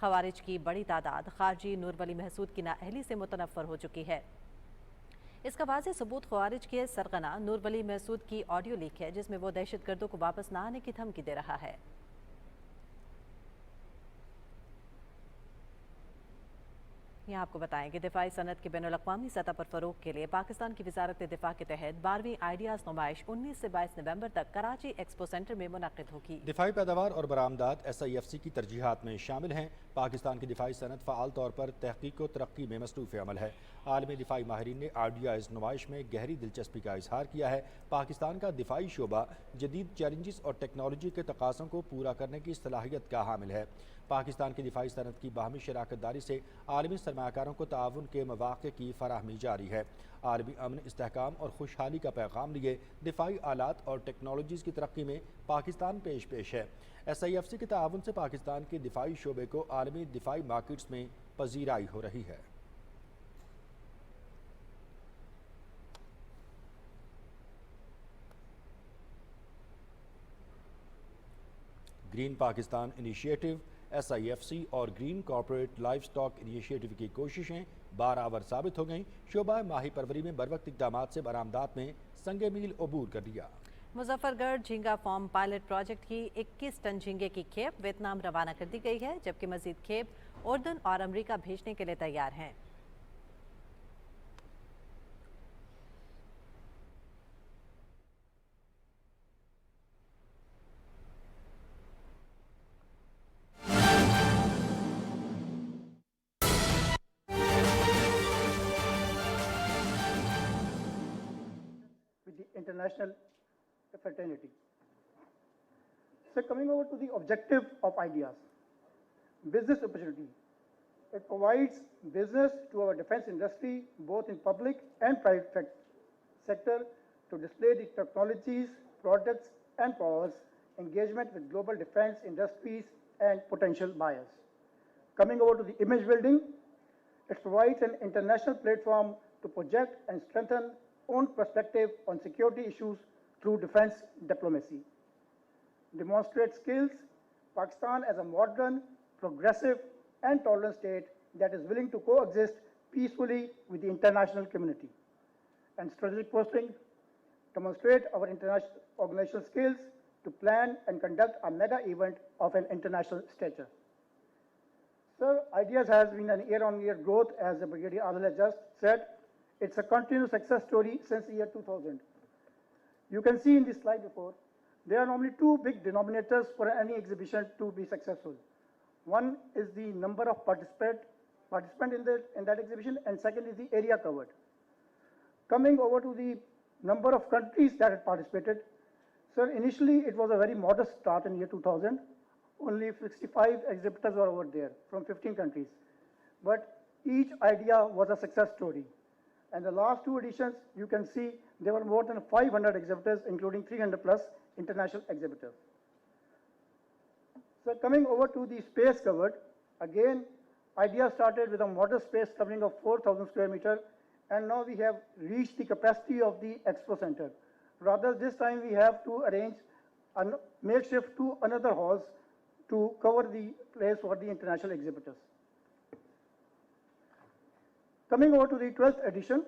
खवारिज की बड़ी तादाद खारजी नूर वली महसूद की नाअहली से मुतनफ़र हो चुकी है। इसका वाज़ेह सबूत खवारिज के सरगना नूर वली महसूद की ऑडियो लीक है, जिसमें वो दहशतगर्दों को वापस न आने की धमकी दे रहा है। यहाँ आपको बताएं कि दिफाई सनत की बैनुल-अक़वामी सतह पर फ़रोग़ के लिए पाकिस्तान की वज़ारत दिफा के तहत 12वीं आइडियाज़ नुमाइश 19 से 22 नवंबर तक कराची एक्सपो सेंटर में मुनक़िद होगी। दिफाई पैदावार और बरामदात SIFC की तरजीहात में शामिल हैं। पाकिस्तान की दिफाई सनत फ़ाल तौर पर तहक़ीक़ व तरक्की में मसरूफ़ अमल है। आलमी दिफाई माहिरीन ने आइडियाज़ नुमाइश में गहरी दिलचस्पी का इजहार किया है। पाकिस्तान का दिफाई शोबा जदीद चैलेंजेस और टेक्नोलॉजी के तकाज़ों को पूरा करने की सलाहियत का हामिल है। पाकिस्तान की दिफाई सनत की बाहमी शराकत दारी से आलमी सरमायाकारों को ताउन के मौक़े की फराहमी जारी है। आलमी अमन, इस्तेहकाम और खुशहाली का पैगाम लिए दिफाई आलात और टेक्नोलॉजीज़ की तरक्की में पाकिस्तान पेश है। SIFC के ताउन से पाकिस्तान के दिफाई शोबे को आलमी दिफाई मार्केट्स में पजीराई हो रही है। ग्रीन पाकिस्तान इनिशिएटिव, SIFC और green corporate life stock initiative की कोशिशें बारावर साबित हो गईं। शोबा माही परवरी में बरवक्त इक़दामात से बरामदात में संगे मील अबूर कर लिया। मुजफ्फरगढ़ झींगा फार्म पायलट प्रोजेक्ट की 21 टन झींगे की खेप वियतनाम रवाना कर दी गई है, जबकि मजीद खेप उर्दन और अमरीका भेजने के लिए तैयार हैं। international fraternity. So coming over to the objective of ideas, business opportunity. It provides business to our defense industry, both in public and private sector, to display the technologies, products, and powers, engagement with global defense industries and potential buyers. Coming over to the image building, it provides an international platform to project and strengthen own perspective on security issues through defense diplomacy. Demonstrate skills, Pakistan as a modern, progressive, and tolerant state that is willing to coexist peacefully with the international community. And strategic posting, demonstrate our international organizational skills to plan and conduct a mega event of an international stature. Sir, ideas has been an year-on-year growth, as the Brigadier Adil has just said. It's a continuous success story since the year 2000. You can see in this slide before, there are normally two big denominators for any exhibition to be successful. One is the number of participant in that exhibition, and second is the area covered. Coming over to the number of countries that had participated, sir, initially it was a very modest start in year 2000. Only 65 exhibitors were over there from 15 countries. But each idea was a success story. And the last two editions, you can see there were more than 500 exhibitors, including 300 plus international exhibitors. So coming over to the space covered, again, idea started with a modest space covering of 4,000 square meters, and now we have reached the capacity of the Expo Center. Rather, this time we have to arrange a makeshift two another halls to cover the place for the international exhibitors. Coming over to the 12th edition.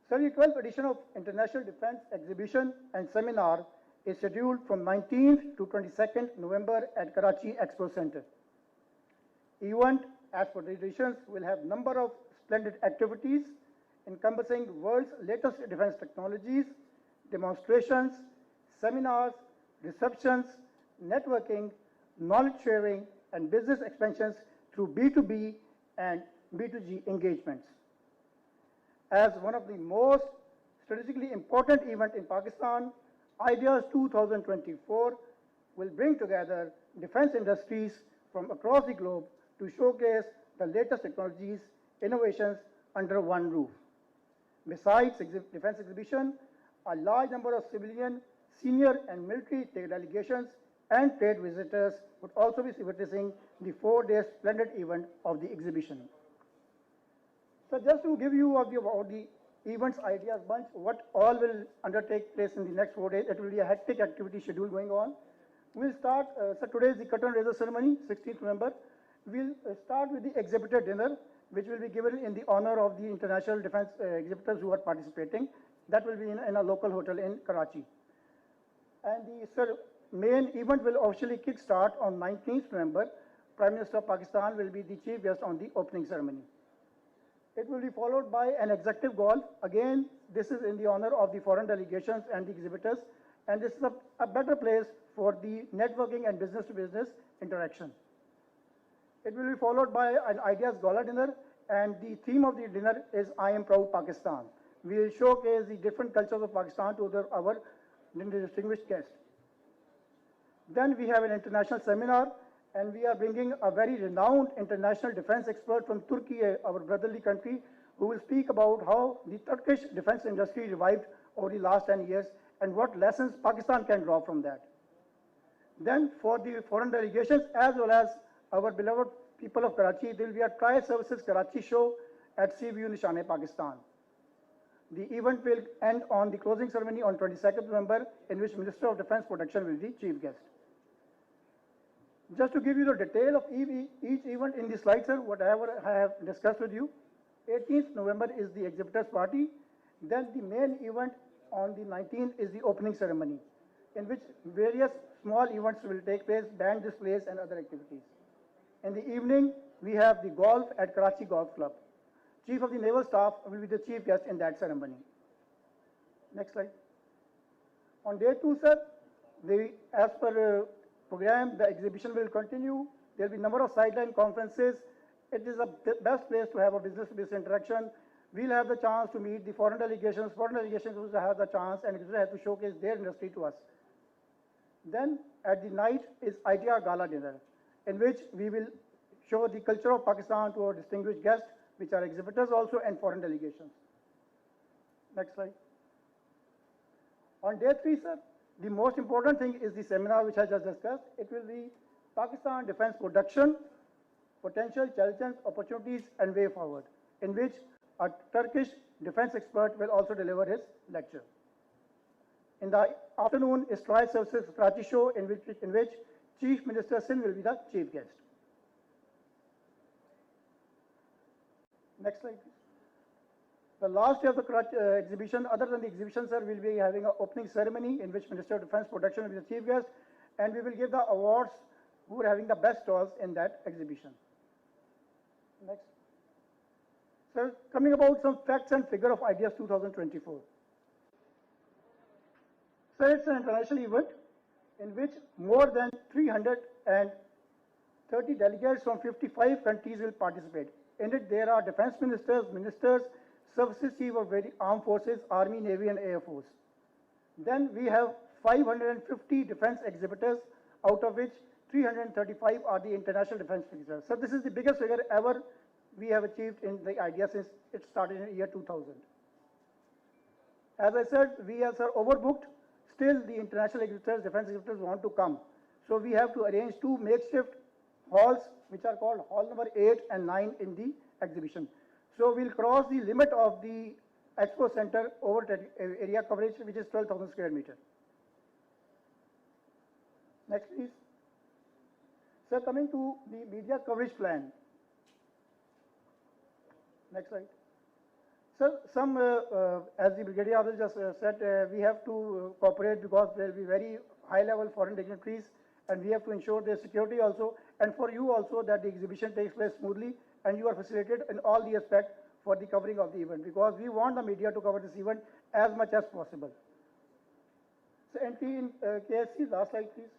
So the 12th edition of International Defense Exhibition and Seminar is scheduled from 19th to 22nd November at Karachi Expo Center. Event, as per the editions, will have number of splendid activities encompassing the world's latest defense technologies, demonstrations, seminars, receptions, networking, knowledge sharing, and business expansions through B2B and B2G engagements. As one of the most strategically important events in Pakistan, Ideas 2024 will bring together defense industries from across the globe to showcase the latest technologies, innovations under one roof. Besides defense exhibition, a large number of civilian, senior and military delegations and trade visitors would also be witnessing the 4-day splendid event of the exhibition. So just to give you about the events ideas bunch, what all will undertake place in the next 4 days, it will be a hectic activity schedule going on. We'll start, so today is the curtain raiser ceremony, 16th November. We'll start with the exhibitor dinner, which will be given in the honor of the international defense exhibitors who are participating. That will be in a local hotel in Karachi. And the main event will officially kick-start on 19th November. Prime Minister of Pakistan will be the chief guest on the opening ceremony. It will be followed by an executive golf. Again, this is in the honor of the foreign delegations and the exhibitors, and this is a better place for the networking and business-to-business interaction. It will be followed by an Ideas Gala dinner, and the theme of the dinner is I Am Proud Pakistan. We will showcase the different cultures of Pakistan to our distinguished guests. Then we have an international seminar, and we are bringing a very renowned international defense expert from Turkey, our brotherly country, who will speak about how the Turkish defense industry revived over the last 10 years and what lessons Pakistan can draw from that. Then for the foreign delegations, as well as our beloved people of Karachi, there will be a Tri-Services Karachi show at Seaview Nishane, Pakistan. The event will end on the closing ceremony on 22nd November, in which Minister of Defense Protection will be chief guest. Just to give you the detail of each event in the slide, sir, whatever I have discussed with you, 18th November is the exhibitors party. Then the main event on the 19th is the opening ceremony, in which various small events will take place, band displays and other activities. In the evening, we have the golf at Karachi Golf Club. Chief of the Naval Staff will be the chief guest in that ceremony. Next slide. On day 2, sir, as per program, the exhibition will continue. There will be a number of sideline conferences. It is the best place to have a business-to-business interaction. we'll have the chance to meet the foreign delegations will have the chance and will have to showcase their industry to us. Then at the night is IDEA Gala dinner, in which we will show the culture of Pakistan to our distinguished guests, which are exhibitors also and foreign delegations. Next slide. On day 3, sir, the most important thing is the seminar which I just discussed. It will be Pakistan Defense Production, Potential Challenges, Opportunities and Way Forward, in which a Turkish defense expert will also deliver his lecture. In the afternoon is Trial Services Karachi show, in which Chief Minister Singh will be the chief guest. Next slide, please. The last day of the Karachi exhibition, other than the exhibition, sir, we'll be having an opening ceremony in which Minister of Defense Production will be the chief guest, and we will give the awards who are having the best stalls in that exhibition. Next. So, coming about some facts and figure of Ideas 2024. So, it's an international event in which more than 330 delegates from 55 countries will participate. In it, there are defense ministers, services chief of armed forces, Army, Navy, and Air Force. Then we have 550 defense exhibitors, out of which 335 are the international defense figures. So this is the biggest figure ever we have achieved in the idea since it started in the year 2000. As I said, we are overbooked. Still, the international exhibitors, defense exhibitors want to come. So we have to arrange 2 makeshift halls, which are called hall number 8 and 9 in the exhibition. So we'll cross the limit of the Expo Center over area coverage, which is 12,000 square meters. Next, please. So coming to the media coverage plan. Next slide. So as the Brigadier Abdul just said, we have to cooperate because there will be very high-level foreign dignitaries, and we have to ensure their security also, and for you also that the exhibition takes place smoothly and you are facilitated in all the aspects for the covering of the event, because we want the media to cover this event as much as possible. So entry in KSC, last slide please.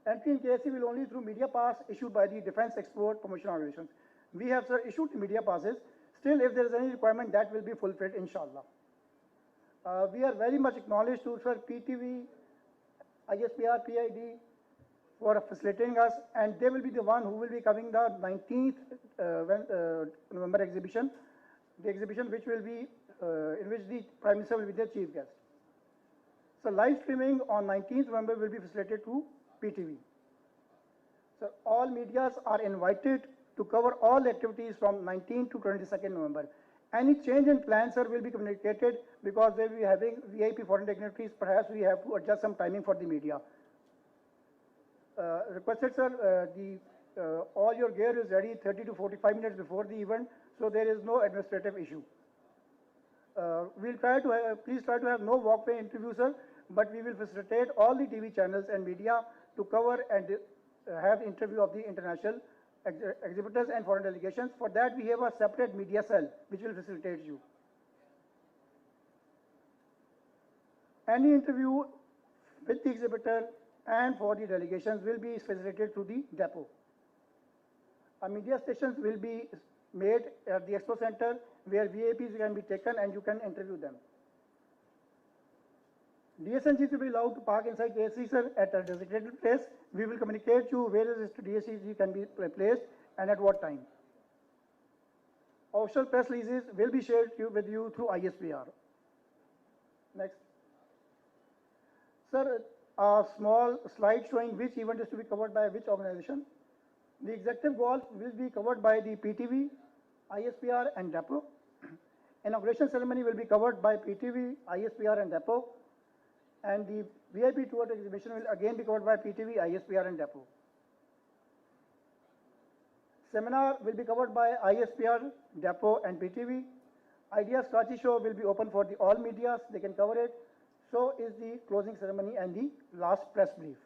Entry in KSC will only through media pass issued by the Defense Export Promotion Organizations. We have, sir, issued the media passes. Still, if there is any requirement, that will be fulfilled, inshallah. We are very much acknowledged to, sir, PTV, ISPR, PID, for facilitating us, and they will be the one who will be covering the 19th November exhibition, the exhibition which will be, in which the Prime Minister will be the chief guest. So live streaming on 19th November will be facilitated through PTV. So all medias are invited to cover all activities from 19th to 22nd November. Any change in plans, sir, will be communicated because they will be having VIP foreign dignitaries. Perhaps we have to adjust some timing for the media. Requested, sir, all your gear is ready 30 to 45 minutes before the event, so there is no administrative issue. We'll try to have, please try to have no walkway interview, sir, but we will facilitate all the TV channels and media to cover and have interview of the international exhibitors and foreign delegations. For that, we have a separate media cell which will facilitate you. Any interview with the exhibitor and for the delegations will be facilitated through the depot. Media stations will be made at the Expo Center where VIPs can be taken and you can interview them. DSNGs will be allowed to park inside KSC, sir, at a designated place. We will communicate to you where this DSNG can be placed and at what time. Official press releases will be shared with you through ISPR. Next. Sir, a small slide showing which event is to be covered by which organization. The executive golf will be covered by the PTV, ISPR and depot. Inauguration ceremony will be covered by PTV, ISPR and depot. And the VIP tour exhibition will again be covered by PTV, ISPR and depot. Seminar will be covered by ISPR, depot and PTV. Ideas Karachi show will be open for the all medias, they can cover it. So is the closing ceremony and the last press brief.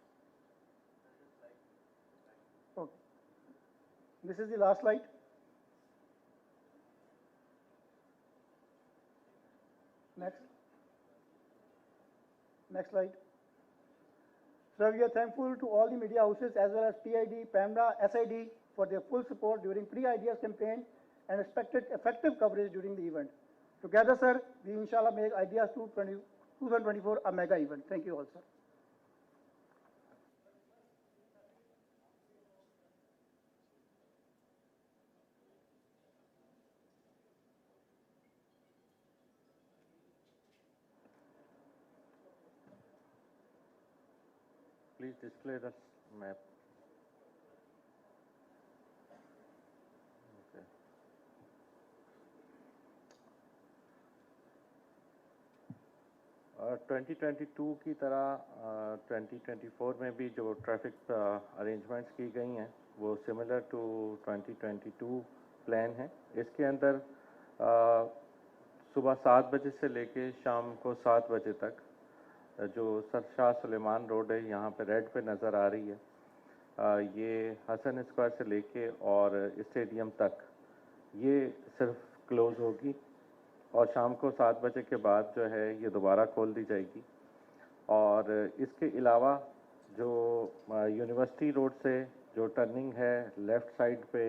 Okay. This is the last slide. Next. Next slide. So we are thankful to all the media houses as well as PID, PAMDA, SID for their full support during pre-ideas campaign and expected effective coverage during the event. Together, sir, we inshallah make Ideas 2024 a mega event. Thank you all, sir. Please display the map. Okay. और 2022 की तरह 2024 में भी जो traffic arrangements की गई हैं वो सिमिलर टू 2022 प्लान है। इसके अंदर सुबह 7 बजे से लेके शाम को 7 बजे तक जो सर शाह सुलेमान रोड है यहाँ पे रेड पे नज़र आ रही है, ये हसन स्क्वायर से लेके और स्टेडियम तक ये सिर्फ क्लोज़ होगी और शाम को 7 बजे के बाद जो है ये दोबारा खोल दी जाएगी। और इसके अलावा जो यूनिवर्सिटी रोड से जो टर्निंग है लेफ़्ट साइड पे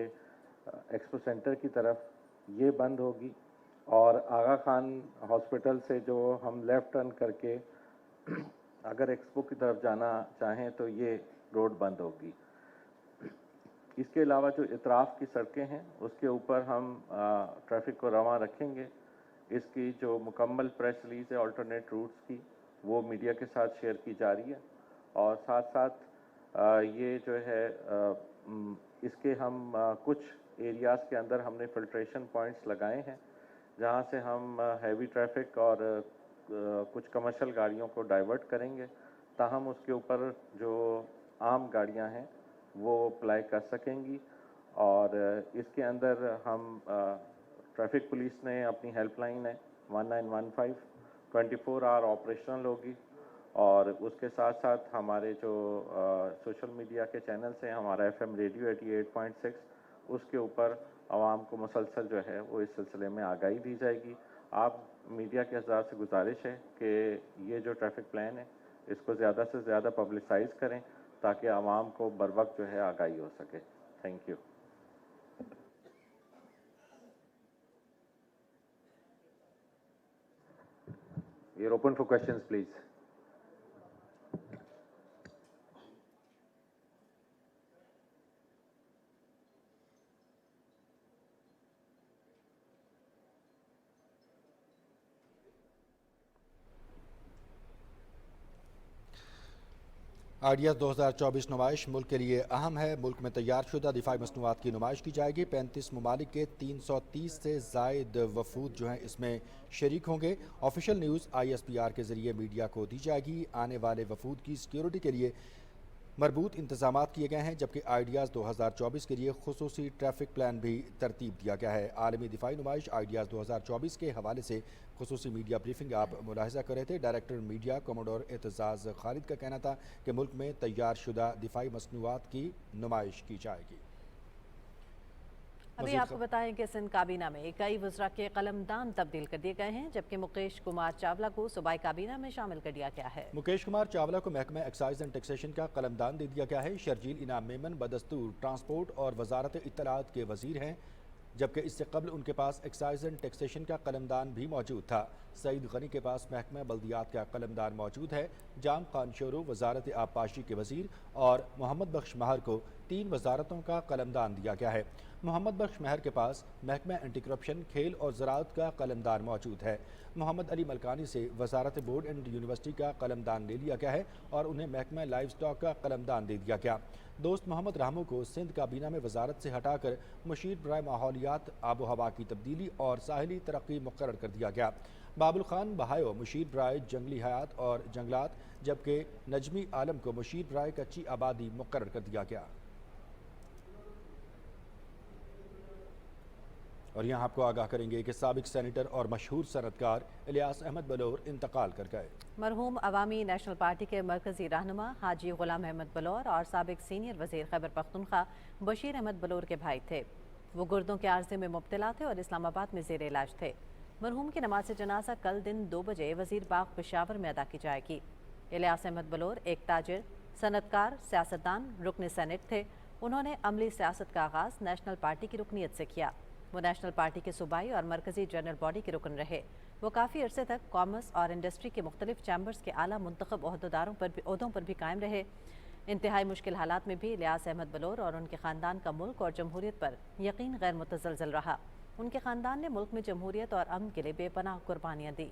एक्सपो सेंटर की तरफ ये बंद होगी और आगा खान हॉस्पिटल से जो हम लेफ़्ट टर्न करके अगर एक्सपो की तरफ जाना चाहें तो ये रोड बंद होगी। इसके अलावा जो इतराफ़ की सड़कें हैं उसके ऊपर हम ट्रैफिक को रवां रखेंगे। इसकी जो मुकम्मल प्रेस रिलीज़ है अल्टरनेट रूट्स की वो मीडिया के साथ शेयर की जा रही है और साथ साथ ये जो है इसके हम कुछ एरियाज़ के अंदर हमने फ़िल्ट्रेशन पॉइंट्स लगाए हैं जहाँ से हम हैवी ट्रैफिक और कुछ कमर्शियल गाड़ियों को डाइवर्ट करेंगे ताहम उसके ऊपर जो आम गाड़ियां हैं वो अप्लाई कर सकेंगी। और इसके अंदर हम ट्रैफिक पुलिस ने अपनी हेल्पलाइन है 1915 24 आवर ऑपरेशनल होगी और उसके साथ साथ हमारे जो सोशल मीडिया के चैनल्स हैं, हमारा FM रेडियो 88.6 उसके ऊपर आवाम को मुसलसल जो है वो इस सिलसिले में आगाही दी जाएगी। आप मीडिया के हज़रात से गुजारिश है कि ये जो ट्रैफिक प्लान है इसको ज़्यादा से ज़्यादा पब्लिसाइज़ करें ताकि आवाम को बर वक्त जो है आगाही हो सके। Thank you. We are open for questions, please. Ideas 2024 नुमाइश मुल्क के लिए अहम है। मुल्क में तैयार शुदा दिफाई मसनूआत की नुमाइश की जाएगी। 35 ममालिक के 330 से ज़ायद वफूद जो हैं इसमें शरीक होंगे। ऑफिशियल न्यूज़ ISPR के ज़रिए मीडिया को दी जाएगी। आने वाले वफूद की सिक्योरिटी के लिए मरबूत इंतजामात किए गए हैं, जबकि आइडियाज़ 2024 के लिए खुसूसी ट्रैफिक प्लान भी तरतीब दिया गया है। आलमी दिफाई नुमाइश आइडियाज़ 2024 के हवाले से खुसूसी मीडिया ब्रीफिंग आप मुलाहिजा कर रहे थे। Director media commodore Aitzaz Khalid का कहना था कि मुल्क में तैयार शुदा दिफाई मसनूआत की नुमाइश की जाएगी। अभी आपको बताएं कि सिंध काबीना में कई वज़रा के कलमदान तब्दील कर दिए गए हैं, जबकि मुकेश कुमार चावला को सूबाई काबीना में शामिल कर दिया गया है। मुकेश कुमार चावला को महकमा एक्साइज एंड टैक्सेशन का कलमदान दे दिया गया है। शर्जील इनाम मेमन बदस्तूर ट्रांसपोर्ट और वजारत इत्तलात के वजीर हैं, जबकि इससे कबल उनके पास एक्साइज एंड टैक्सेशन का कलमदान भी मौजूद था। सईद गनी के पास महकमा बल्दियात का कलमदान मौजूद है। जाम खान शोरू वजारत आबपाशी के वजीर और मोहम्मद बख्श महर को 3 वजारतों का कलमदान दिया गया है। मोहम्मद बख्श महर के पास महकमा एंटी करप्शन, खेल और ज़राअत का कलमदान मौजूद है। मोहम्मद अली मलकानी से वजारत बोर्ड एंड यूनिवर्सिटी का कलमदान ले लिया गया है और उन्हें महकमा लाइव स्टॉक का कलमदान दे दिया गया। दोस्त मोहम्मद रामू को सिंध काबीना में वजारत से हटाकर मुशीर बराए माहौलियात, आबो हवा की तब्दीली और साहिली तरक्की मुकर्रर कर दिया गया। बाबुल खान बहायो मुशीर बराए जंगली हयात और जंगलात, जबकि नजमी आलम को मुशीर बराए कच्ची आबादी मुकर्रर कर दिया गया। और यहाँ आपको आगाह करेंगे कि साबिक सेनेटर और मशहूर सनतकार इलियास अहमद बलोर इंतकाल कर गए। मरहूम अवामी नेशनल पार्टी के मरकजी रहनुमा हाजी गुलाम अहमद बलोर और साबिक सीनियर वजीर खैबर पख्तूनख्वा बशीर अहमद बलोर के भाई थे। वो गुर्दों के आर्जे में मुब्तला थे और इस्लामाबाद में ज़ेर इलाज थे। मरहूम की नमाज जनाजा कल दिन 2 बजे वजीर बाग पेशावर में अदा की जाएगी। इलियास अहमद बलोर एक ताजिर, सनतकार, सियासतदान, रुकन सेनेट थे। उन्होंने अमली सियासत का आगाज़ नेशनल पार्टी की रुकनीत से किया। वो नेशनल पार्टी के सूबाई और मरकजी जनरल बॉडी के रुकन रहे। वो काफ़ी अरसे तक कॉमर्स और इंडस्ट्री के मुख्तलिफ चैम्बर्स के आला मुंतखब ओहदों पर भी कायम रहे। इंतहाई मुश्किल हालात में भी इलियास अहमद बलोर और उनके ख़ानदान का मुल्क और जमहूरियत पर यकीन गैर मुतज़लज़ल रहा। उनके ख़ानदान ने मुल्क में जमहूरियत और अमन के लिए बेपनाह कुर्बानियाँ दी।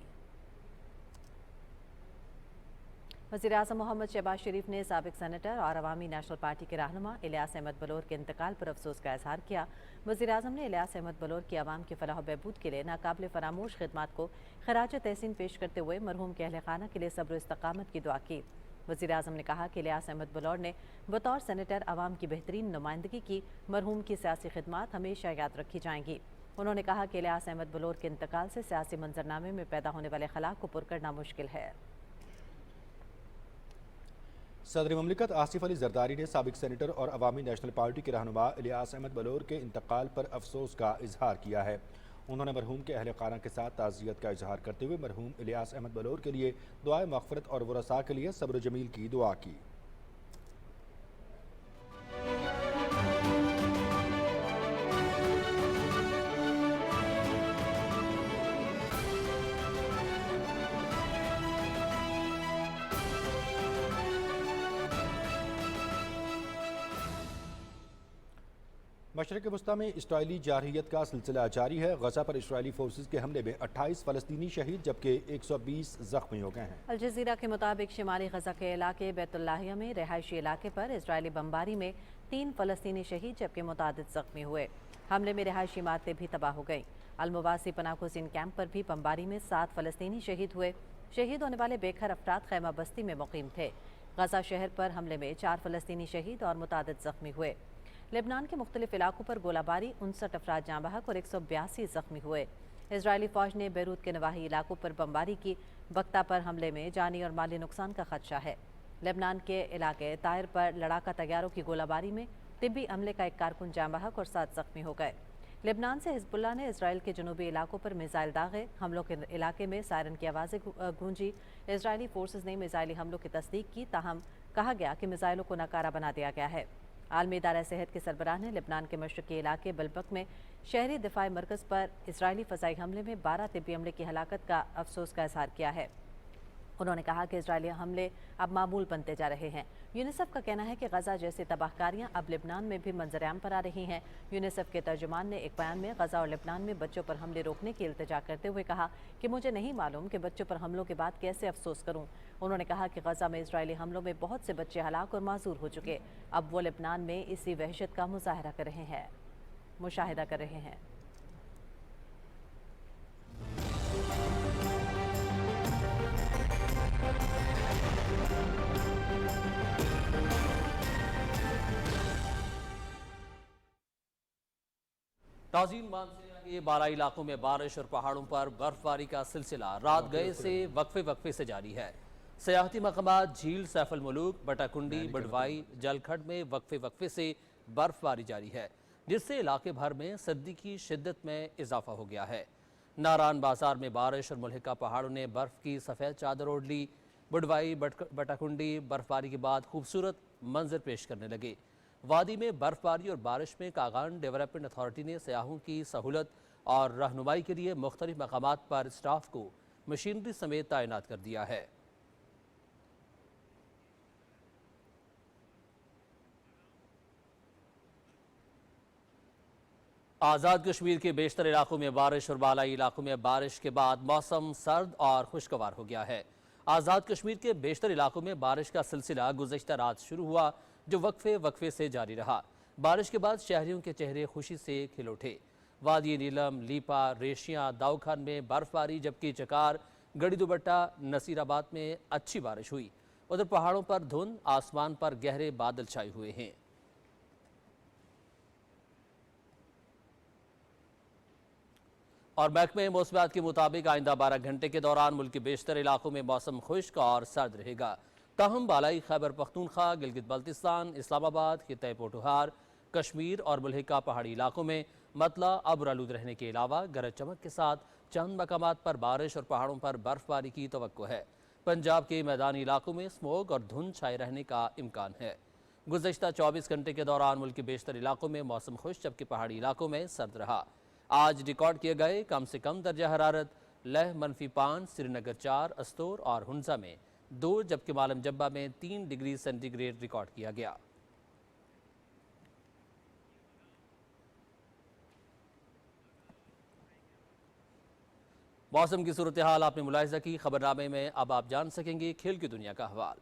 वज़ीर आज़म मोहम्मद शहबाज शरीफ ने साबिक सेनेटर और अवामी नेशनल पार्टी के रहनुमा इलियास अहमद बलोर के इंतकाल पर अफसोस का इजहार किया। वज़ीर आज़म ने इलियास अहमद बलोर की आवाम की फलाह बहबूद के लिए नाकाबिल फरामोश खिदमात को खराज तहसीन पेश करते हुए मरहूम के अहले खाना के लिए सब्र इस्तकामत की दुआ की। वज़ीर आज़म ने कहा कि इलियास अहमद बलोर ने बतौर सेनेटर आवाम की बेहतरीन नुमाइंदगी की। मरहूम की सियासी खिदमात हमेशा याद रखी जाएंगी। उन्होंने कहा कि इलियास अहमद बलोर के इंतकाल से सियासी मंजरनामे में पैदा होने वाले खला को पुर करना मुश्किल है। सदर ममलिकत आसिफ अली जरदारी ने साबिक सेनेटर और अवामी नेशनल पार्टी के रहनुमा इलियास अहमद बलोर के इंतकाल पर अफसोस का इजहार किया है। उन्होंने मरहूम के अहले खाना के साथ ताज़ियत का इजहार करते हुए मरहूम इलियास अहमद बलोर के लिए दुआए मग़फ़िरत और वरसा के लिए सब्र जमील की दुआ की। मशरक़ वस्ता में इसराइली जारहियत का सिलसिला जारी है। गजा पर इसराइली फोर्सेस के हमले में 28 फ़लस्तीनी शहीद जबकि 120 ज़ख्मी हो गए हैं। अल जज़ीरा के मुताबिक शिमाली गजा के इलाके बैतुल्लाहिया में रिहायशी इलाके पर इसराइली बमबारी में 3 फ़लस्तीनी शहीद जबकि मुतादिद ज़ख्मी हुए। हमले में रिहायशी इमारतें भी तबाह हो गईं। अलमुवासी पनाहगज़ीन कैंप पर भी बमबारी में 7 फ़लस्तीनी शहीद हुए। शहीद होने वाले बेघर अफराद खैमा बस्ती में मुकीम थे। गजा शहर पर हमले में 4 फ़लस्तीनी शहीद और मुतादिद ज़ख्मी हुए। लेबनान के मुख्तलिफ इलाकों पर गोलाबारी 59 अफराद जाँ बहक और 182 ज़ख्मी हुए। इजरायली फ़ौज ने बैरूत के नवाही इलाकों पर बमबारी की। बख्ता पर हमले में जानी और माली नुकसान का खदशा है। लेबनान के इलाके तायर पर लड़ाका तैयारों की गोलाबारी में तिब्बी अमले का एक कारकुन जाँ बहक और 7 ज़ख्मी हो गए। लेबनान से हिजबुल्लाह ने इसराइल के जनूबी इलाकों पर मिसाइल दागे। हमलों के इलाके में सायरन की आवाज़ें गूंजी। इसराइली फोर्सेज ने मिसाइली हमलों की तस्दीक की, ताहम कहा गया कि मिसाइलों को नाकारा बना दिया गया है। आलमी इदारा सेहत के सरबराह ने लेबनान के मशरक़ी इलाके बलबक में शहरी दिफाई मरकज़ पर इसराइली फ़ज़ाई हमले में 12 तिब्बी अमले की हलाकत का अफसोस का इजहार किया है। उन्होंने कहा कि इसराइली हमले अब मामूल बनते जा रहे हैं। यूनिसेफ का कहना है कि गजा जैसी तबाहकारियां अब लेबनान में भी मंजर-ए-आम पर आ रही हैं। यूनिसेफ के तर्जुमान ने एक बयान में गजा और लेबनान में बच्चों पर हमले रोकने की इल्तिजा करते हुए कहा कि मुझे नहीं मालूम कि बच्चों पर हमलों के बाद कैसे अफसोस करूं। उन्होंने कहा कि गजा में इसराइली हमलों में बहुत से बच्चे हलाक और माजूर हो चुके। अब वो लेबनान में इसी वहशत का मुशाहिदा कर रहे हैं। ताज़ीन मानसून के बालाई इलाकों में बारिश और पहाड़ों पर बर्फबारी का सिलसिला रात गए से वक्फे से जारी है। सयाहती मकामात झील सैफुल मुलूक, बटाकुंडी, बडवाई, जलखड में वक्फे से बर्फबारी जारी है, जिससे इलाके भर में सर्दी की शिद्दत में इजाफा हो गया है। नारान बाजार में बारिश और मुल्हिका पहाड़ों ने बर्फ की सफ़ेद चादर ओढ़ ली। बडवाई, बटाकुंडी बर्फबारी के बाद खूबसूरत मंजर पेश करने लगे। वादी में बर्फबारी और बारिश में कागान डेवलपमेंट अथॉरिटी ने सयाहों की सहूलत और रहनुमाई के लिए मुख्तलिफ मकामात पर स्टाफ को मशीनरी समेत तैनात कर दिया है। आज़ाद कश्मीर के बेशतर इलाकों में बारिश और बालाई इलाकों में बारिश के बाद मौसम सर्द और खुशगवार हो गया है। आज़ाद कश्मीर के बेशतर इलाकों में बारिश का सिलसिला गुज़श्ता रात शुरू हुआ, जो वक्फे से जारी रहा। बारिश के बाद शहरियों के चेहरे खुशी से खिल उठे। वादी नीलम, लीपा, रेशियाँ, दाऊखान में बर्फबारी, जबकि चकार, गड़ी दुबट्टा, नसीराबाद में अच्छी बारिश हुई। उधर पहाड़ों पर धुंध, आसमान पर गहरे बादल छाए हुए हैं। और महकमे मौसमियात के मुताबिक आइंदा 12 घंटे के दौरान मुल्क के बेशतर इलाकों में मौसम खुश्क और सर्द रहेगा। ताहम बालाई खैबर पख्तूनख्वा, गिलगित बल्तिस्तान, इस्लामाबाद, खित्ते पोठोहार, कश्मीर और मुल्हिका पहाड़ी इलाकों में मतला अब्र आलूद रहने के अलावा गरज चमक के साथ चंद मकामात पर बारिश और पहाड़ों पर बर्फबारी की तवक्को है। पंजाब के मैदानी इलाकों में स्मोक और धुंध छाए रहने का इम्कान है। गुज़श्ता 24 घंटे के दौरान मुल्क के बेशतर इलाकों में मौसम खुश, जबकि पहाड़ी इलाकों में सर्द रहा। آج ریکارڈ کیے گئے کم سے کم درجہ حرارت لیہ -5 سری نگر 4 استور اور ہنزا میں 2 جبکہ معلم جبہ میں 3 ڈگری سینٹی گریڈ ریکارڈ کیا گیا۔ موسم کی صورتحال آپ نے ملاحظہ کی، خبرنامے میں اب آپ جان سکیں گے کھیل کی دنیا کا احوال۔